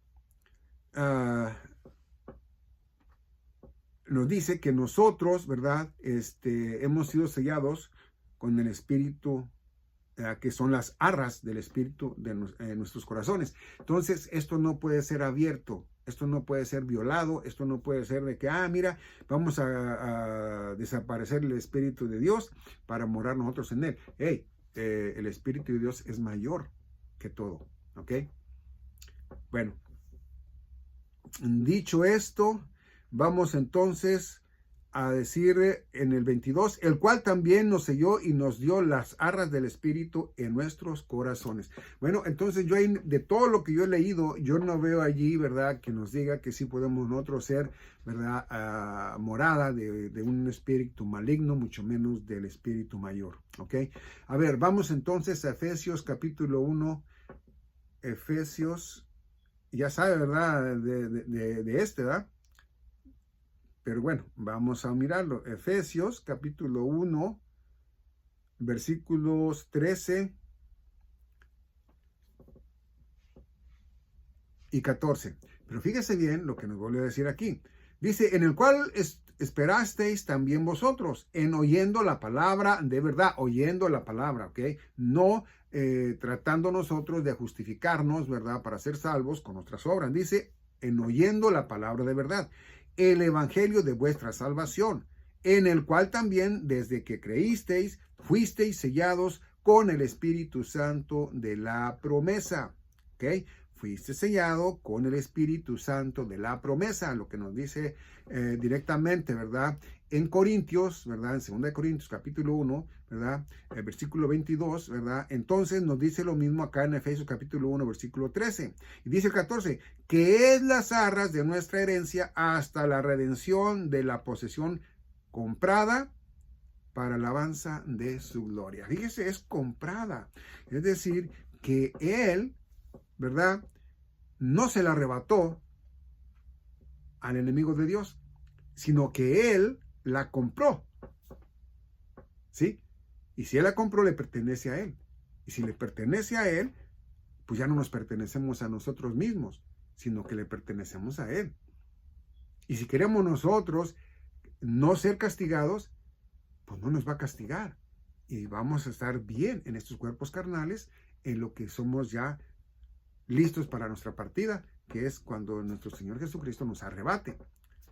que nosotros, ¿verdad?, hemos sido sellados con el Espíritu, que son las arras del Espíritu de nuestros corazones. Entonces, esto no puede ser abierto, esto no puede ser violado, esto no puede ser de que, mira, vamos a desaparecer el Espíritu de Dios para morar nosotros en él. Hey, el Espíritu de Dios es mayor que todo, ¿ok? Bueno, dicho esto, vamos entonces a decir en el 22, el cual también nos selló y nos dio las arras del Espíritu en nuestros corazones. Bueno, entonces yo de todo lo que yo he leído, yo no veo allí, ¿verdad?, que nos diga que sí podemos nosotros ser, ¿verdad?, morada de un espíritu maligno, mucho menos del espíritu mayor, ¿ok? A ver, vamos entonces a Efesios capítulo 1, Efesios, ya sabe, ¿verdad?, ¿verdad? Pero bueno, vamos a mirarlo. Efesios capítulo 1, versículos 13 y 14. Pero fíjese bien lo que nos vuelve a decir aquí. Dice, en el cual esperasteis también vosotros, en oyendo la palabra de verdad, oyendo la palabra, ¿ok? No tratando nosotros de justificarnos, ¿verdad?, para ser salvos con nuestras obras. Dice, en oyendo la palabra de verdad, el evangelio de vuestra salvación, en el cual también desde que creísteis, fuisteis sellados con el Espíritu Santo de la promesa, ¿ok? Fuiste sellado con el Espíritu Santo de la promesa, lo que nos dice directamente, ¿verdad? En Corintios, ¿verdad? En 2 Corintios capítulo 1, ¿verdad? El versículo 22, ¿verdad? Entonces nos dice lo mismo acá en Efesios capítulo 1, versículo 13. Y dice el 14, que es las arras de nuestra herencia hasta la redención de la posesión comprada para alabanza de su gloria. Fíjese, es comprada. Es decir, que Él, ¿verdad?, no se la arrebató al enemigo de Dios, sino que Él la compró, ¿sí? Y si Él la compró, le pertenece a Él. Y si le pertenece a Él, pues ya no nos pertenecemos a nosotros mismos, sino que le pertenecemos a Él. Y si queremos nosotros no ser castigados, pues no nos va a castigar. Y vamos a estar bien en estos cuerpos carnales, en lo que somos ya listos para nuestra partida, que es cuando nuestro Señor Jesucristo nos arrebate,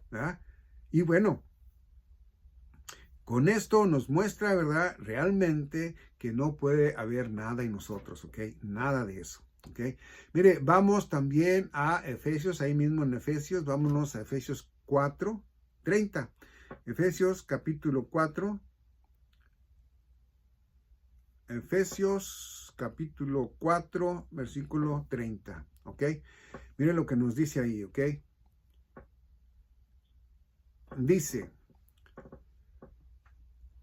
¿verdad? Y bueno, con esto nos muestra, ¿verdad?, realmente que no puede haber nada en nosotros, ¿ok? Nada de eso, ¿ok? Mire, vamos también a Efesios, ahí mismo en Efesios, vámonos a Efesios 4, 30. Efesios capítulo 4, Efesios capítulo 4, versículo 30, ¿ok? Miren lo que nos dice ahí, ¿ok? Dice,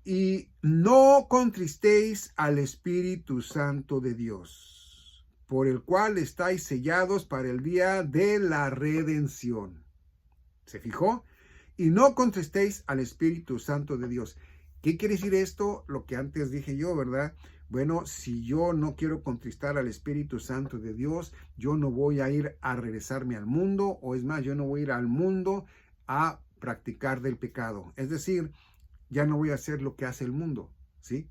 y no contristéis al Espíritu Santo de Dios, por el cual estáis sellados para el día de la redención. ¿Se fijó? Y no contristéis al Espíritu Santo de Dios. ¿Qué quiere decir esto? Lo que antes dije yo, ¿verdad? Bueno, si yo no quiero contristar al Espíritu Santo de Dios, yo no voy a ir a regresarme al mundo, o es más, yo no voy a ir al mundo a practicar del pecado. Es decir, ya no voy a hacer lo que hace el mundo, ¿sí?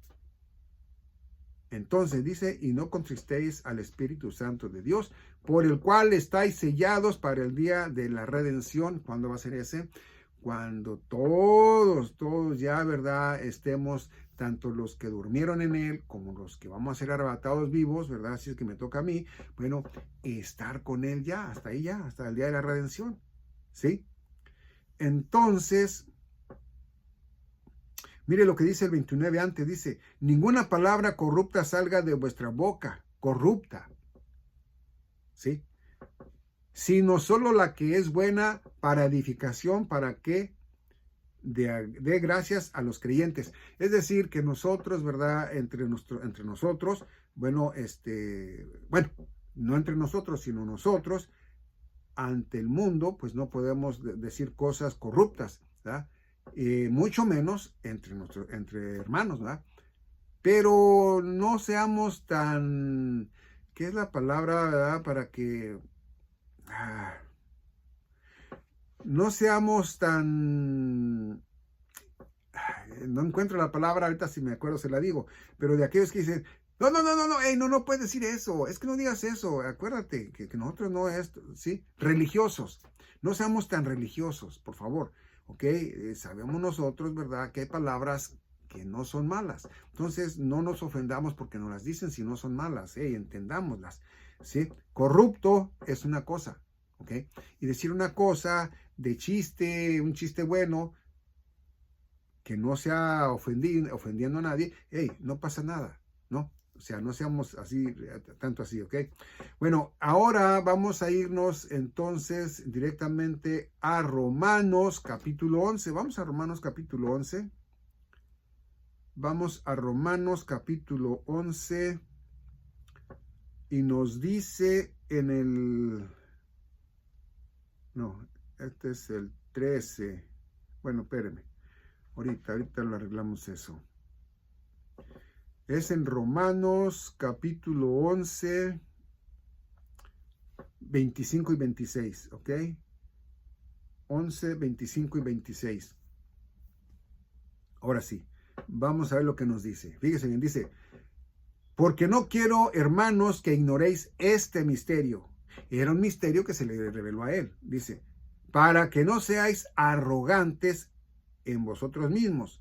Entonces dice, y no contristéis al Espíritu Santo de Dios, por el cual estáis sellados para el día de la redención. ¿Cuándo va a ser ese? Cuando todos ya, ¿verdad?, estemos, tanto los que durmieron en Él como los que vamos a ser arrebatados vivos, ¿verdad? Así es que me toca a mí, bueno, estar con Él ya, hasta ahí ya, hasta el día de la redención, ¿sí? Entonces, mire lo que dice el 29 antes, dice, ninguna palabra corrupta salga de vuestra boca, corrupta, ¿sí? Sino solo la que es buena para edificación, para que dé gracias a los creyentes. Es decir, que nosotros, ¿verdad?, entre nosotros, bueno, bueno, no entre nosotros, sino nosotros, ante el mundo, pues no podemos decir cosas corruptas, ¿verdad? Mucho menos entre hermanos, ¿verdad? Pero no seamos tan, ¿qué es la palabra, verdad? Para que no seamos tan, no encuentro la palabra, ahorita si me acuerdo se la digo, pero de aquellos que dicen, no puedes decir eso, es que no digas eso, acuérdate que nosotros no es, ¿sí? Religiosos, no seamos tan religiosos, por favor, ¿ok? Sabemos nosotros, ¿verdad?, que hay palabras que no son malas, entonces no nos ofendamos porque nos las dicen si no son malas, entendámoslas, ¿sí? Corrupto es una cosa, ¿ok? Y decir una cosa de chiste, un chiste bueno, que no sea ofendiendo a nadie, hey, no pasa nada, ¿no? O sea, no seamos así, tanto así, ¿ok? Bueno, ahora vamos a irnos entonces directamente a Romanos capítulo 11. Vamos a Romanos capítulo 11. Vamos a Romanos capítulo 11 y nos dice en el... No, este es el 13. Bueno, espérenme. Ahorita lo arreglamos eso. Es en Romanos capítulo 11, 25 y 26, ¿ok? 11, 25 y 26. Ahora sí, vamos a ver lo que nos dice. Fíjense bien, dice, porque no quiero, hermanos, que ignoréis este misterio. Era un misterio que se le reveló a él. Dice, para que no seáis arrogantes en vosotros mismos,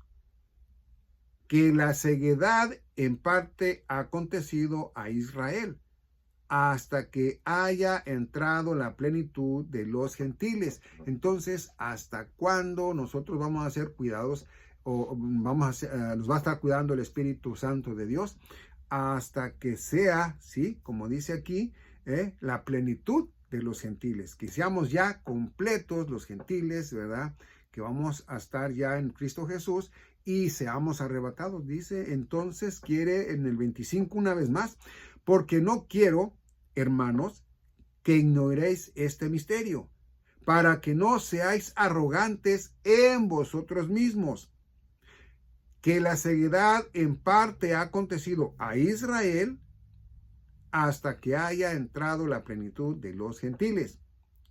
que la ceguedad en parte ha acontecido a Israel, hasta que haya entrado la plenitud de los gentiles. Entonces, ¿hasta cuándo nosotros vamos a ser cuidados o nos va a estar cuidando el Espíritu Santo de Dios? Hasta que sea, ¿sí? Como dice aquí, la plenitud de los gentiles, que seamos ya completos los gentiles, ¿verdad? Que vamos a estar ya en Cristo Jesús y seamos arrebatados. Dice, entonces quiere en el 25 una vez más, porque no quiero, hermanos, que ignoréis este misterio, para que no seáis arrogantes en vosotros mismos, que la ceguedad en parte ha acontecido a Israel hasta que haya entrado la plenitud de los gentiles.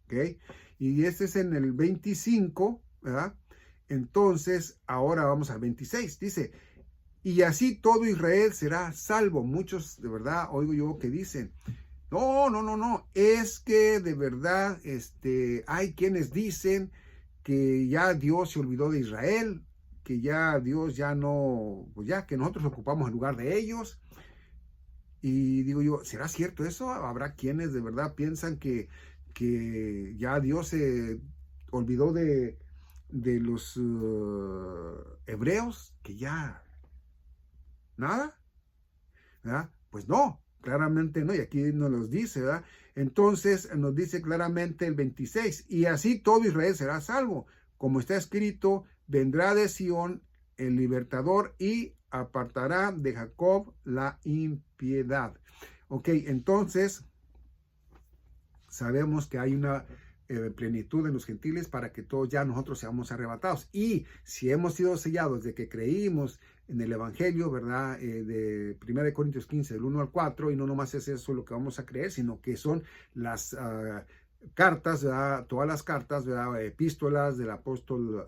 ¿Ok? Y este es en el 25, ¿verdad? Entonces, ahora vamos al 26. Dice, y así todo Israel será salvo. Muchos, de verdad, oigo yo que dicen, no. Es que de verdad, hay quienes dicen que ya Dios se olvidó de Israel, que ya Dios ya no, pues ya que nosotros ocupamos el lugar de ellos. Y digo yo, ¿será cierto eso? Habrá quienes de verdad piensan que ya Dios se olvidó de los hebreos, que ya nada, ¿verdad? Pues no, claramente no, y aquí nos los dice, ¿verdad? Entonces nos dice claramente el 26, y así todo Israel será salvo, como está escrito, vendrá de Sión el libertador y apartará de Jacob la impiedad. Ok, entonces sabemos que hay una plenitud en los gentiles para que todos ya nosotros seamos arrebatados. Y si hemos sido sellados de que creímos en el Evangelio, ¿verdad? De 1 Corintios 15, del 1 al 4, y no nomás es eso lo que vamos a creer, sino que son las cartas, ¿verdad? Todas las cartas, ¿verdad? Epístolas del apóstol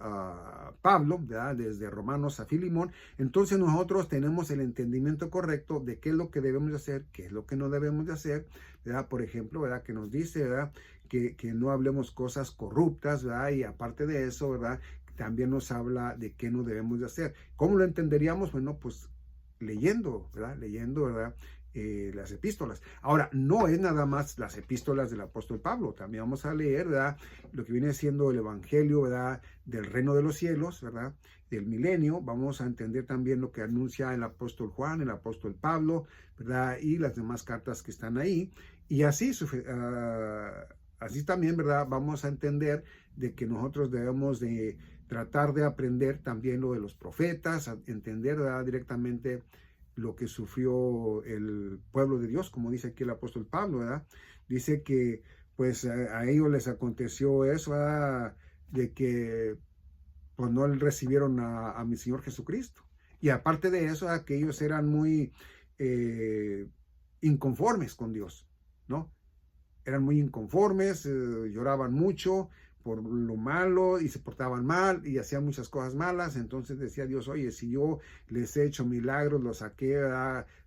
Pablo, ¿verdad? Desde Romanos a Filemón. Entonces nosotros tenemos el entendimiento correcto de qué es lo que debemos de hacer, qué es lo que no debemos de hacer, ¿verdad? Por ejemplo, ¿verdad? Que nos dice, ¿verdad? Que no hablemos cosas corruptas, ¿verdad? Y aparte de eso, ¿verdad? También nos habla de qué no debemos de hacer. ¿Cómo lo entenderíamos? Bueno, pues leyendo, ¿verdad? Leyendo, ¿verdad? Las epístolas. Ahora, no es nada más las epístolas del apóstol Pablo, también vamos a leer, ¿verdad? Lo que viene siendo el evangelio, ¿verdad? Del reino de los cielos, ¿verdad? Del milenio. Vamos a entender también lo que anuncia el apóstol Juan, el apóstol Pablo, ¿verdad? Y las demás cartas que están ahí. Y así, así también, ¿verdad? Vamos a entender de que nosotros debemos de tratar de aprender también lo de los profetas, a entender, ¿verdad? Directamente lo que sufrió el pueblo de Dios, como dice aquí el apóstol Pablo, ¿verdad? Dice que pues a ellos les aconteció eso, ¿verdad? De que pues no recibieron a mi Señor Jesucristo. Y aparte de eso, que ellos eran muy inconformes con Dios, ¿no? Eran muy inconformes, lloraban mucho por lo malo y se portaban mal y hacían muchas cosas malas. Entonces decía Dios, oye, si yo les he hecho milagros, los saqué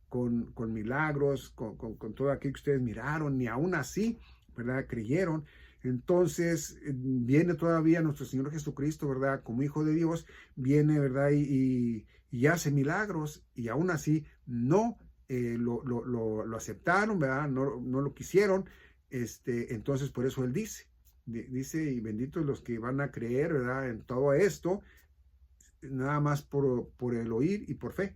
con milagros, con todo aquello que ustedes miraron, ni aún así, ¿verdad? Creyeron. Entonces viene todavía nuestro Señor Jesucristo, ¿verdad? Como Hijo de Dios, viene, ¿verdad? Y hace milagros y aún así no lo aceptaron, ¿verdad? No lo quisieron. Entonces por eso Él dice, y benditos los que van a creer, ¿verdad? En todo esto, nada más por el oír y por fe,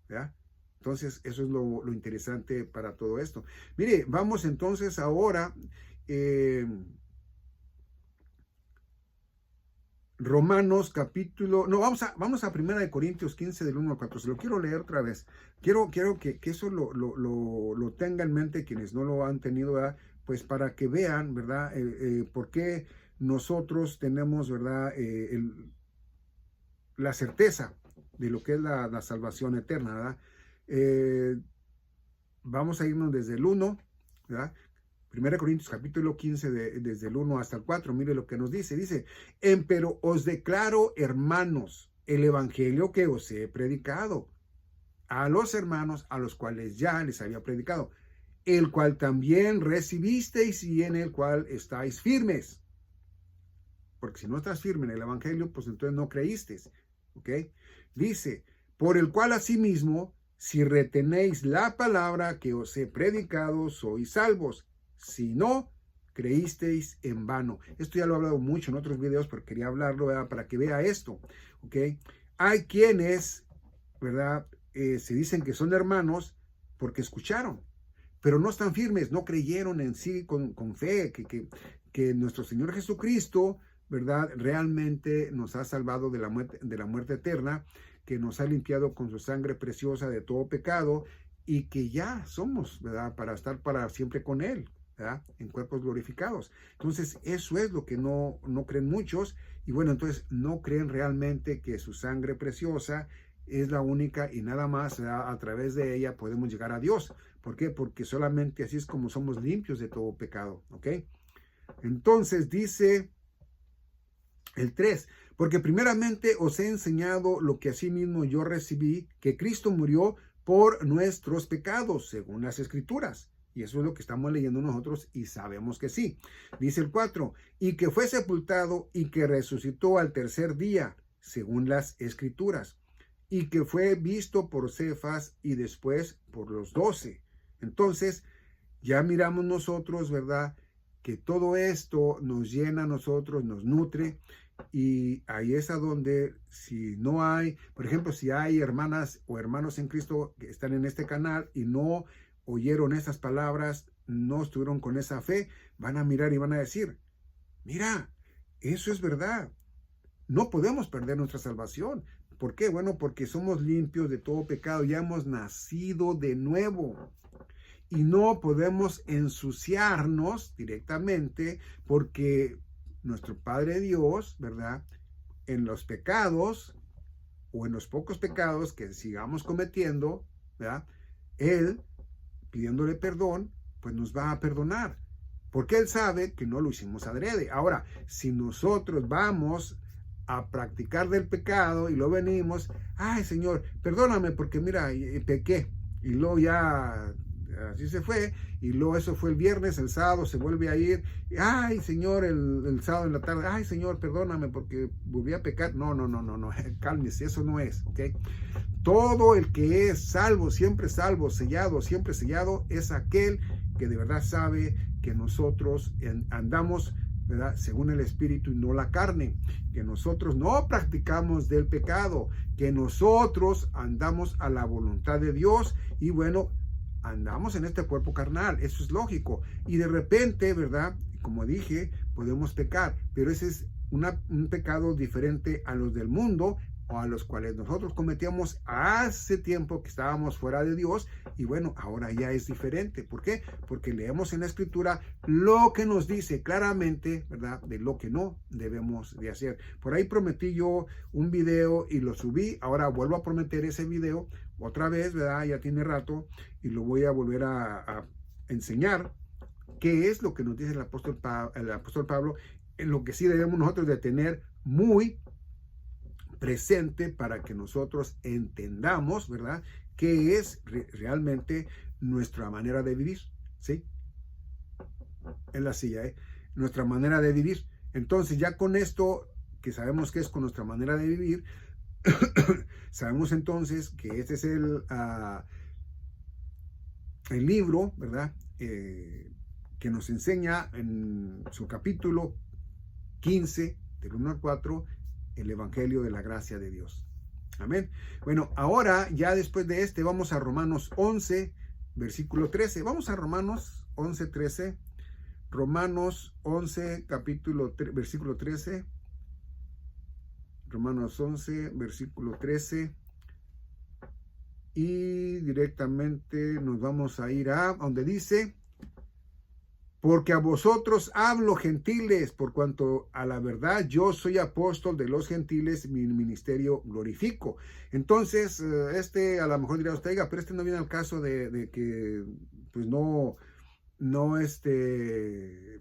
¿verdad? Entonces, eso es lo interesante para todo esto. Mire, vamos entonces ahora, Romanos capítulo, no, vamos a 1 Corintios 15 del 1 al 4, se lo quiero leer otra vez. Quiero que eso lo tenga en mente quienes no lo han tenido, ¿verdad? Pues para que vean, ¿verdad? Por qué nosotros tenemos, ¿verdad? La certeza de lo que es la salvación eterna, ¿verdad? Vamos a irnos desde el 1, ¿verdad? 1 Corintios capítulo 15, desde el 1 hasta el 4, mire lo que nos dice. Dice, pero os declaro, hermanos, el evangelio que os he predicado, a los hermanos a los cuales ya les había predicado, el cual también recibisteis y en el cual estáis firmes. Porque si no estás firme en el evangelio, pues entonces no creísteis. ¿Ok? Dice, por el cual asimismo, si retenéis la palabra que os he predicado, sois salvos. Si no, creísteis en vano. Esto ya lo he hablado mucho en otros videos, pero quería hablarlo, ¿verdad? Para que vea esto. ¿Ok? Hay quienes, ¿verdad? Se dicen que son hermanos porque escucharon, pero no están firmes, no creyeron en sí con fe, que nuestro Señor Jesucristo, ¿verdad? Realmente nos ha salvado de la muerte eterna, que nos ha limpiado con su sangre preciosa de todo pecado y que ya somos, ¿verdad? Para estar para siempre con Él, ¿verdad? En cuerpos glorificados. Entonces, eso es lo que no creen muchos y bueno, entonces no creen realmente que su sangre preciosa es la única y nada más, ¿verdad? A través de ella podemos llegar a Dios. ¿Por qué? Porque solamente así es como somos limpios de todo pecado, ¿ok? Entonces dice el 3, porque primeramente os he enseñado lo que asimismo yo recibí, que Cristo murió por nuestros pecados, según las Escrituras. Y eso es lo que estamos leyendo nosotros y sabemos que sí. Dice el 4, y que fue sepultado y que resucitó al tercer día, según las Escrituras, y que fue visto por Cefas y después por los 12. Entonces, ya miramos nosotros, ¿verdad? Que todo esto nos llena a nosotros, nos nutre, y ahí es a donde, si no hay, por ejemplo, si hay hermanas o hermanos en Cristo que están en este canal y no oyeron esas palabras, no estuvieron con esa fe, van a mirar y van a decir, mira, eso es verdad, no podemos perder nuestra salvación. ¿Por qué? Bueno, porque somos limpios de todo pecado, ya hemos nacido de nuevo. Y no podemos ensuciarnos directamente porque nuestro Padre Dios, ¿verdad? En los pecados o en los pocos pecados que sigamos cometiendo, ¿verdad? Él, pidiéndole perdón, pues nos va a perdonar. Porque Él sabe que no lo hicimos adrede. Ahora, si nosotros vamos a practicar del pecado y lo venimos, ay Señor, perdóname porque mira, pequé. Y luego ya así se fue, y luego eso fue el viernes, el sábado se vuelve a ir, ay Señor, el sábado en la tarde, ay Señor, perdóname porque volví a pecar. No, cálmese, eso no es, ¿ok? Todo el que es salvo, siempre sellado, es aquel que de verdad sabe que nosotros andamos, ¿verdad? Según el Espíritu y no la carne, que nosotros no practicamos del pecado, que nosotros andamos a la voluntad de Dios y bueno, andamos en este cuerpo carnal, eso es lógico. Y de repente, ¿verdad? Como dije, podemos pecar, pero ese es un pecado diferente a los del mundo o a los cuales nosotros cometíamos hace tiempo que estábamos fuera de Dios y bueno, ahora ya es diferente. ¿Por qué? Porque leemos en la Escritura lo que nos dice claramente, ¿verdad? De lo que no debemos de hacer. Por ahí prometí yo un video y lo subí, ahora vuelvo a prometer ese video otra vez, ¿verdad? Ya tiene rato y lo voy a volver a enseñar qué es lo que nos dice el apóstol Pablo, en lo que sí debemos nosotros de tener muy presente para que nosotros entendamos, ¿verdad? Qué es realmente nuestra manera de vivir, ¿sí? En la silla, ¿eh? Nuestra manera de vivir. Entonces ya con esto, que sabemos que es con nuestra manera de vivir, sabemos entonces que este es el libro, ¿verdad? Que nos enseña en su capítulo 15, del 1 al 4, el evangelio de la gracia de Dios. Amén. Bueno, ahora ya después de vamos a Romanos 11, versículo 13. Vamos a Romanos 11, 13. Romanos 11, versículo 13. Romanos 11, versículo 13. Y directamente nos vamos a ir a donde dice: porque a vosotros hablo, gentiles, por cuanto a la verdad yo soy apóstol de los gentiles, mi ministerio glorifico. Entonces, a lo mejor dirá usted, oiga, pero no viene al caso de que pues no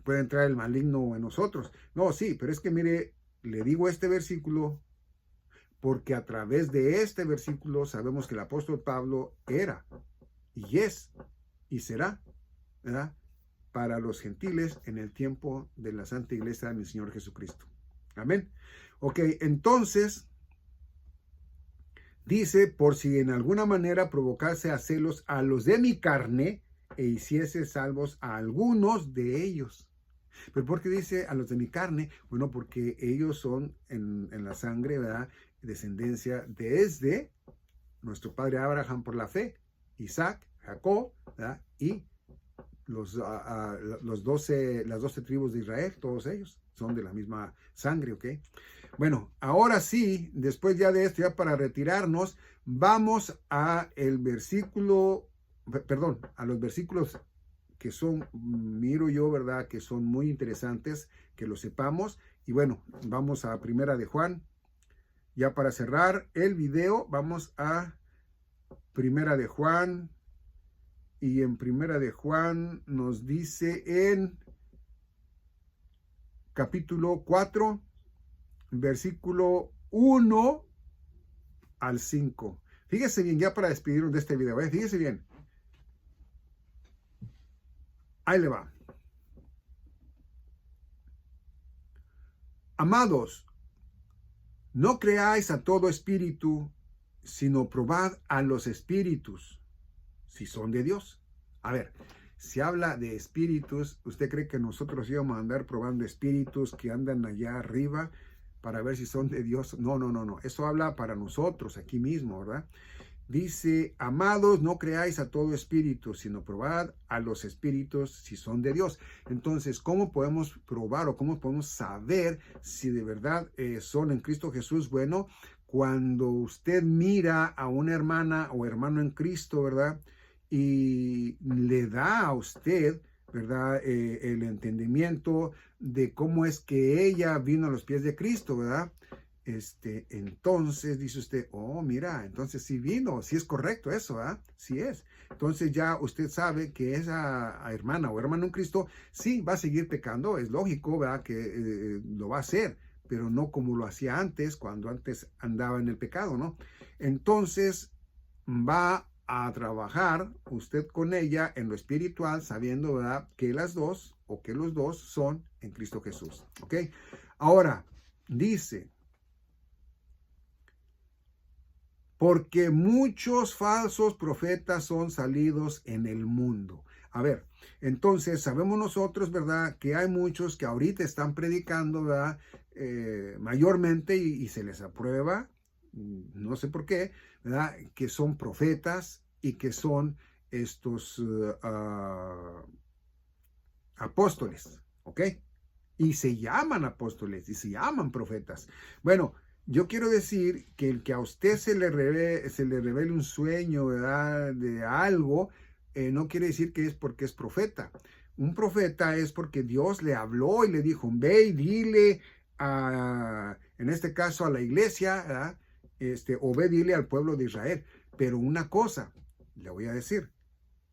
puede entrar el maligno en nosotros. No, sí, pero es que mire, le digo este versículo porque a través de este versículo sabemos que el apóstol Pablo era y es y será, ¿verdad?, para los gentiles en el tiempo de la Santa Iglesia de mi Señor Jesucristo. Amén. Ok, entonces dice: por si en alguna manera provocase a celos a los de mi carne e hiciese salvos a algunos de ellos. ¿Pero por qué dice a los de mi carne? Bueno, porque ellos son en la sangre, ¿verdad?, descendencia desde nuestro padre Abraham por la fe, Isaac, Jacob, ¿verdad?, y las 12 tribus de Israel, todos ellos son de la misma sangre, ¿ok? Bueno, ahora sí, después ya de esto, ya para retirarnos, vamos a los versículos que son, miro yo, ¿verdad?, que son muy interesantes, que lo sepamos. Y bueno, vamos a Primera de Juan. Ya para cerrar el video, vamos a Primera de Juan. Y en Primera de Juan nos dice en capítulo 4, versículo 1 al 5. Fíjese bien, ya para despedirnos de este video, fíjese bien. Ahí le va. Amados, no creáis a todo espíritu, sino probad a los espíritus, si son de Dios. A ver, si habla de espíritus, ¿usted cree que nosotros íbamos a andar probando espíritus que andan allá arriba para ver si son de Dios? No, no, no, no. Eso habla para nosotros aquí mismo, ¿verdad? Dice: amados, no creáis a todo espíritu, sino probad a los espíritus si son de Dios. Entonces, ¿cómo podemos probar o cómo podemos saber si de verdad son en Cristo Jesús? Bueno, cuando usted mira a una hermana o hermano en Cristo, ¿verdad?, y le da a usted, ¿verdad?, el entendimiento de cómo es que ella vino a los pies de Cristo, ¿verdad? Entonces dice usted: oh, mira, entonces sí vino, sí es correcto eso, ¿verdad? Sí es. Entonces ya usted sabe que esa hermana o hermano en Cristo sí va a seguir pecando, es lógico, ¿verdad?, que lo va a hacer, pero no como lo hacía antes, cuando antes andaba en el pecado, ¿no? Entonces va a trabajar usted con ella en lo espiritual, sabiendo, ¿verdad?, que las dos o que los dos son en Cristo Jesús. ¿Ok? Ahora, dice: porque muchos falsos profetas son salidos en el mundo. A ver, entonces sabemos nosotros, ¿verdad?, que hay muchos que ahorita están predicando, ¿verdad?, mayormente y se les aprueba, no sé por qué, ¿verdad?, que son profetas y que son estos apóstoles, ¿ok? Y se llaman apóstoles y se llaman profetas. Bueno, yo quiero decir que el que a usted se le revele un sueño, ¿verdad?, de algo, no quiere decir que es porque es profeta. Un profeta es porque Dios le habló y le dijo: ve y dile en este caso a la iglesia, ¿verdad?, o ve, dile al pueblo de Israel. Pero una cosa le voy a decir: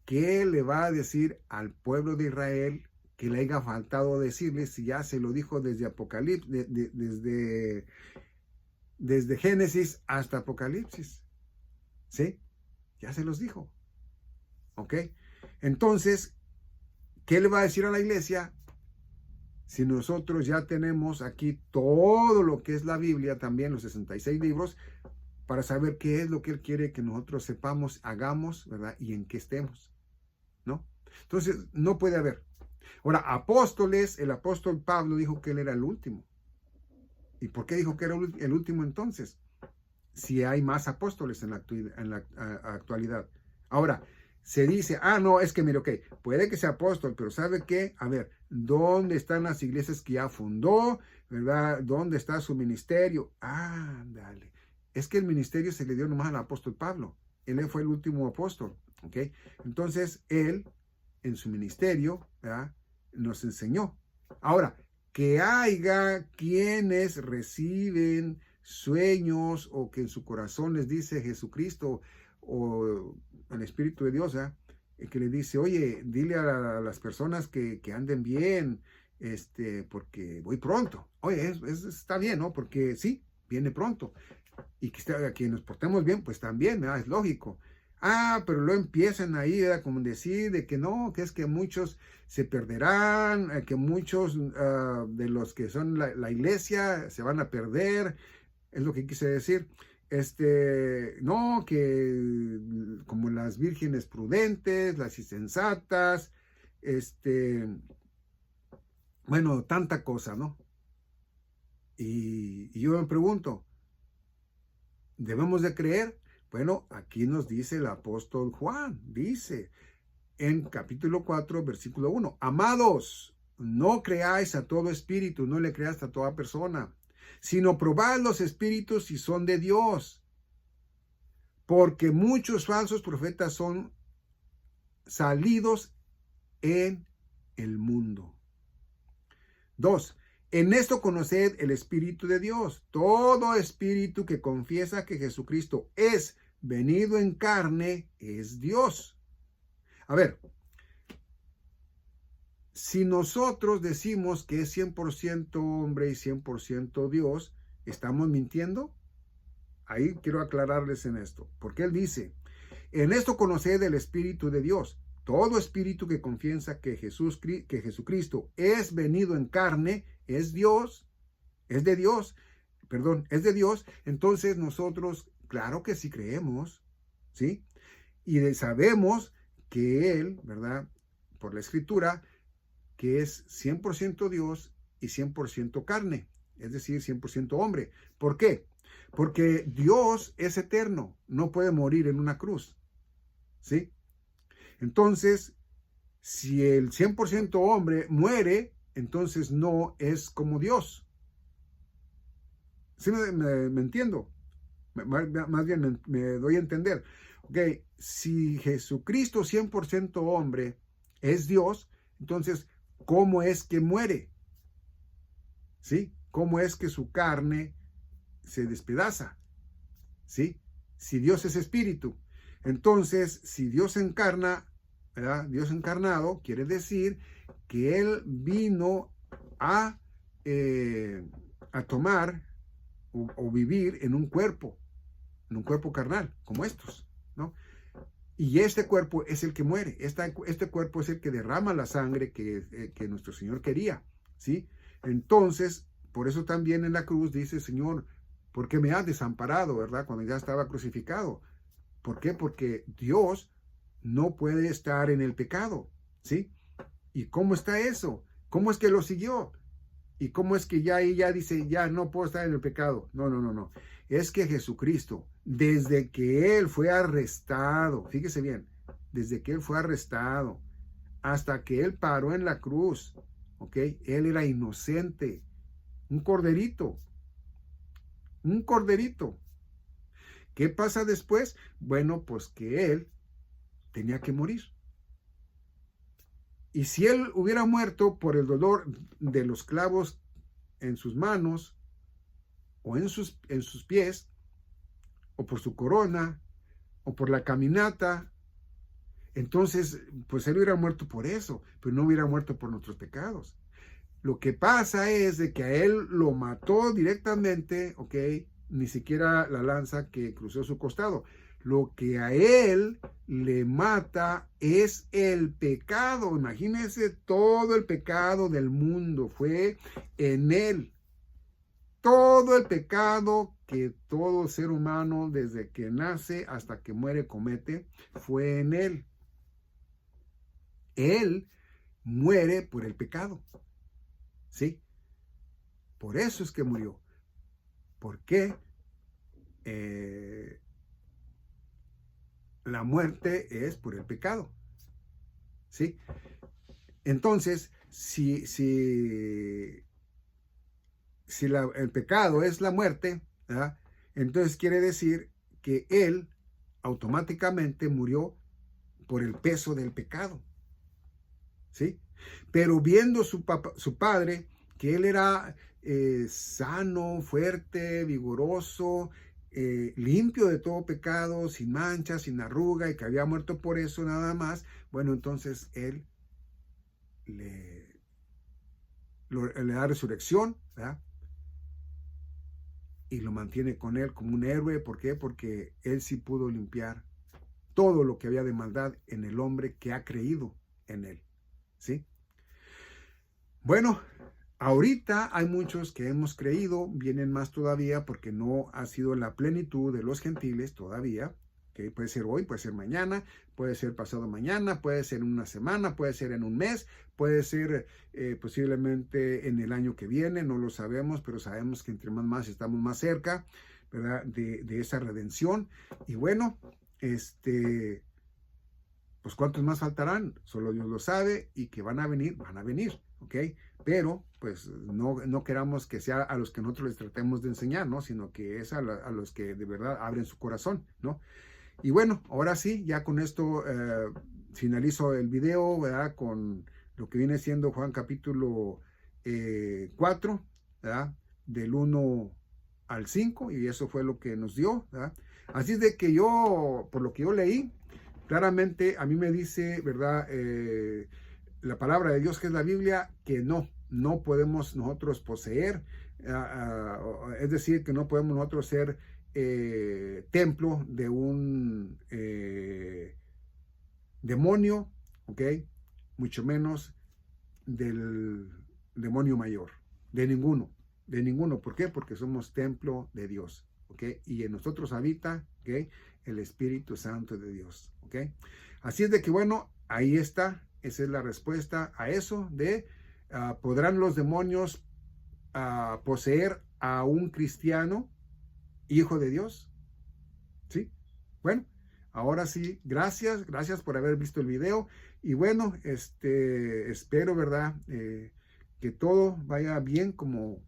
¿qué le va a decir al pueblo de Israel que le haya faltado decirle si ya se lo dijo desde Apocalipsis, desde Génesis hasta Apocalipsis? ¿Sí? Ya se los dijo. ¿Ok? Entonces, ¿qué le va a decir a la iglesia si nosotros ya tenemos aquí todo lo que es la Biblia, también los 66 libros, para saber qué es lo que Él quiere que nosotros sepamos, hagamos, ¿verdad?, y en qué estemos, ¿no? Entonces, no puede haber. Ahora, apóstoles, el apóstol Pablo dijo que él era el último. ¿Y por qué dijo que era el último entonces? Si hay más apóstoles en la actualidad. Ahora, se dice, no, es que mire, ok, puede que sea apóstol, pero ¿sabe qué? A ver, ¿dónde están las iglesias que ya fundó? ¿Verdad? ¿Dónde está su ministerio? Dale. Es que el ministerio se le dio nomás al apóstol Pablo. Él fue el último apóstol, ¿ok? Entonces, él, en su ministerio, ¿verdad?, nos enseñó. Ahora, que haya quienes reciben sueños o que en su corazón les dice Jesucristo o el Espíritu de Dios, que le dice, oye, dile a las personas que anden bien, porque voy pronto. Oye, eso está bien, ¿no? Porque sí, viene pronto. Y que nos portemos bien, pues también, ¿verdad? Es lógico. Pero luego empiezan ahí, ¿verdad?, como decir de que no, que es que muchos se perderán, que muchos de los que son la iglesia se van a perder, es lo que quise decir. No, que como las vírgenes prudentes, las insensatas, bueno, tanta cosa, ¿no? Y yo me pregunto, ¿debemos de creer? Bueno, aquí nos dice el apóstol Juan, dice en capítulo 4, versículo 1, amados, no creáis a todo espíritu, no le creáis a toda persona, sino probad los espíritus si son de Dios, porque muchos falsos profetas son salidos en el mundo. 2. En esto conoced el Espíritu de Dios. Todo espíritu que confiesa que Jesucristo es venido en carne es Dios. A ver, si nosotros decimos que es 100% hombre y 100% Dios, ¿estamos mintiendo? Ahí quiero aclararles en esto, porque él dice, en esto conoced el Espíritu de Dios. Todo espíritu que confiesa que Jesucristo es venido en carne es Dios, es de Dios, es de Dios. Entonces nosotros, claro que sí creemos, ¿sí? Y sabemos que Él, ¿verdad?, por la Escritura, que es 100% Dios y 100% carne, es decir, 100% hombre. ¿Por qué? Porque Dios es eterno, no puede morir en una cruz, ¿sí? Entonces, si el 100% hombre muere, entonces no es como Dios. ¿Sí me entiendo? Más bien me doy a entender. Ok, si Jesucristo 100% hombre es Dios, entonces, ¿cómo es que muere? ¿Sí? ¿Cómo es que su carne se despedaza? ¿Sí? Si Dios es espíritu. Entonces, si Dios encarna, ¿verdad?, Dios encarnado, quiere decir que Él vino a tomar o vivir en un cuerpo carnal, como estos, ¿no? Y este cuerpo es el que muere, este cuerpo es el que derrama la sangre que nuestro Señor quería, ¿sí? Entonces, por eso también en la cruz dice, Señor, ¿por qué me has desamparado, verdad? Cuando ya estaba crucificado. ¿Por qué? Porque Dios no puede estar en el pecado, ¿sí? ¿Y cómo está eso? ¿Cómo es que lo siguió? ¿Y cómo es que ya ella dice, ya no puedo estar en el pecado? No. Es que Jesucristo, desde que Él fue arrestado, fíjese bien, desde que Él fue arrestado hasta que Él paró en la cruz, ¿ok? Él era inocente, un corderito. ¿Qué pasa después? Bueno, pues que Él tenía que morir. Y si Él hubiera muerto por el dolor de los clavos en sus manos, o en sus pies, o por su corona, o por la caminata, entonces, pues Él hubiera muerto por eso, pero no hubiera muerto por nuestros pecados. Lo que pasa es de que a Él lo mató directamente, ¿ok? Ni siquiera la lanza que cruzó su costado. Lo que a Él le mata es el pecado. Imagínense, todo el pecado del mundo fue en Él. Todo el pecado que todo ser humano desde que nace hasta que muere comete fue en Él. Él muere por el pecado, ¿sí? Por eso es que murió, por qué la muerte es por el pecado, ¿sí? Entonces, si el pecado es la muerte, ¿verdad? Entonces quiere decir que Él automáticamente murió por el peso del pecado, ¿sí? Pero viendo su padre, que Él era sano, fuerte, vigoroso, limpio de todo pecado, sin mancha, sin arruga, y que había muerto por eso nada más, bueno, entonces Él le da resurrección, ¿verdad? Y lo mantiene con Él como un héroe. ¿Por qué? Porque Él sí pudo limpiar todo lo que había de maldad en el hombre que ha creído en Él, ¿sí? Bueno, ahorita hay muchos que hemos creído, vienen más todavía porque no ha sido la plenitud de los gentiles todavía, que puede ser hoy, puede ser mañana, puede ser pasado mañana, puede ser en una semana, puede ser en un mes, puede ser posiblemente en el año que viene, no lo sabemos, pero sabemos que entre más estamos más cerca, ¿verdad? De esa redención. Y bueno, pues ¿cuántos más faltarán? Solo Dios lo sabe, y que van a venir, ¿ok? Pero pues no queramos que sea a los que nosotros les tratemos de enseñar, ¿no? Sino que es a los que de verdad abren su corazón, ¿no? Y bueno, ahora sí, ya con esto finalizo el video, ¿verdad? Con lo que viene siendo Juan capítulo 4, ¿verdad? Del 1 al 5, y eso fue lo que nos dio, ¿verdad? Así es de que yo, por lo que yo leí, claramente a mí me dice, ¿verdad? La palabra de Dios, que es la Biblia, que no podemos nosotros poseer, es decir, que no podemos nosotros ser templo de un demonio, ¿ok? Mucho menos del demonio mayor, de ninguno. ¿Por qué? Porque somos templo de Dios, ¿ok? Y en nosotros habita, ¿ok? El Espíritu Santo de Dios, ¿ok? Así es de que, bueno, ahí está, esa es la respuesta a eso de, ¿podrán los demonios poseer a un cristiano, hijo de Dios? ¿Sí? Bueno, ahora sí, gracias por haber visto el video, y bueno, espero, ¿verdad? Que todo vaya bien como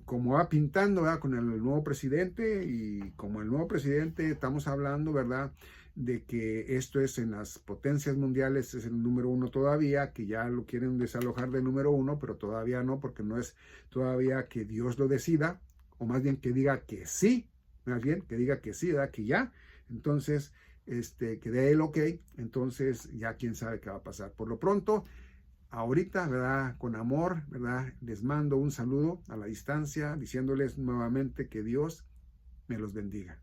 va pintando, ¿verdad? Con el nuevo presidente, y como el nuevo presidente estamos hablando, ¿verdad? De que esto es en las potencias mundiales, es el número 1 todavía, que ya lo quieren desalojar del número 1, pero todavía no, porque no es todavía que Dios lo decida, o más bien que diga que sí, más bien que diga que sí, ¿verdad? Que ya, entonces, que dé el ok, entonces ya quién sabe qué va a pasar. Por lo pronto, ahorita, ¿verdad? Con amor, ¿verdad? Les mando un saludo a la distancia, diciéndoles nuevamente que Dios me los bendiga.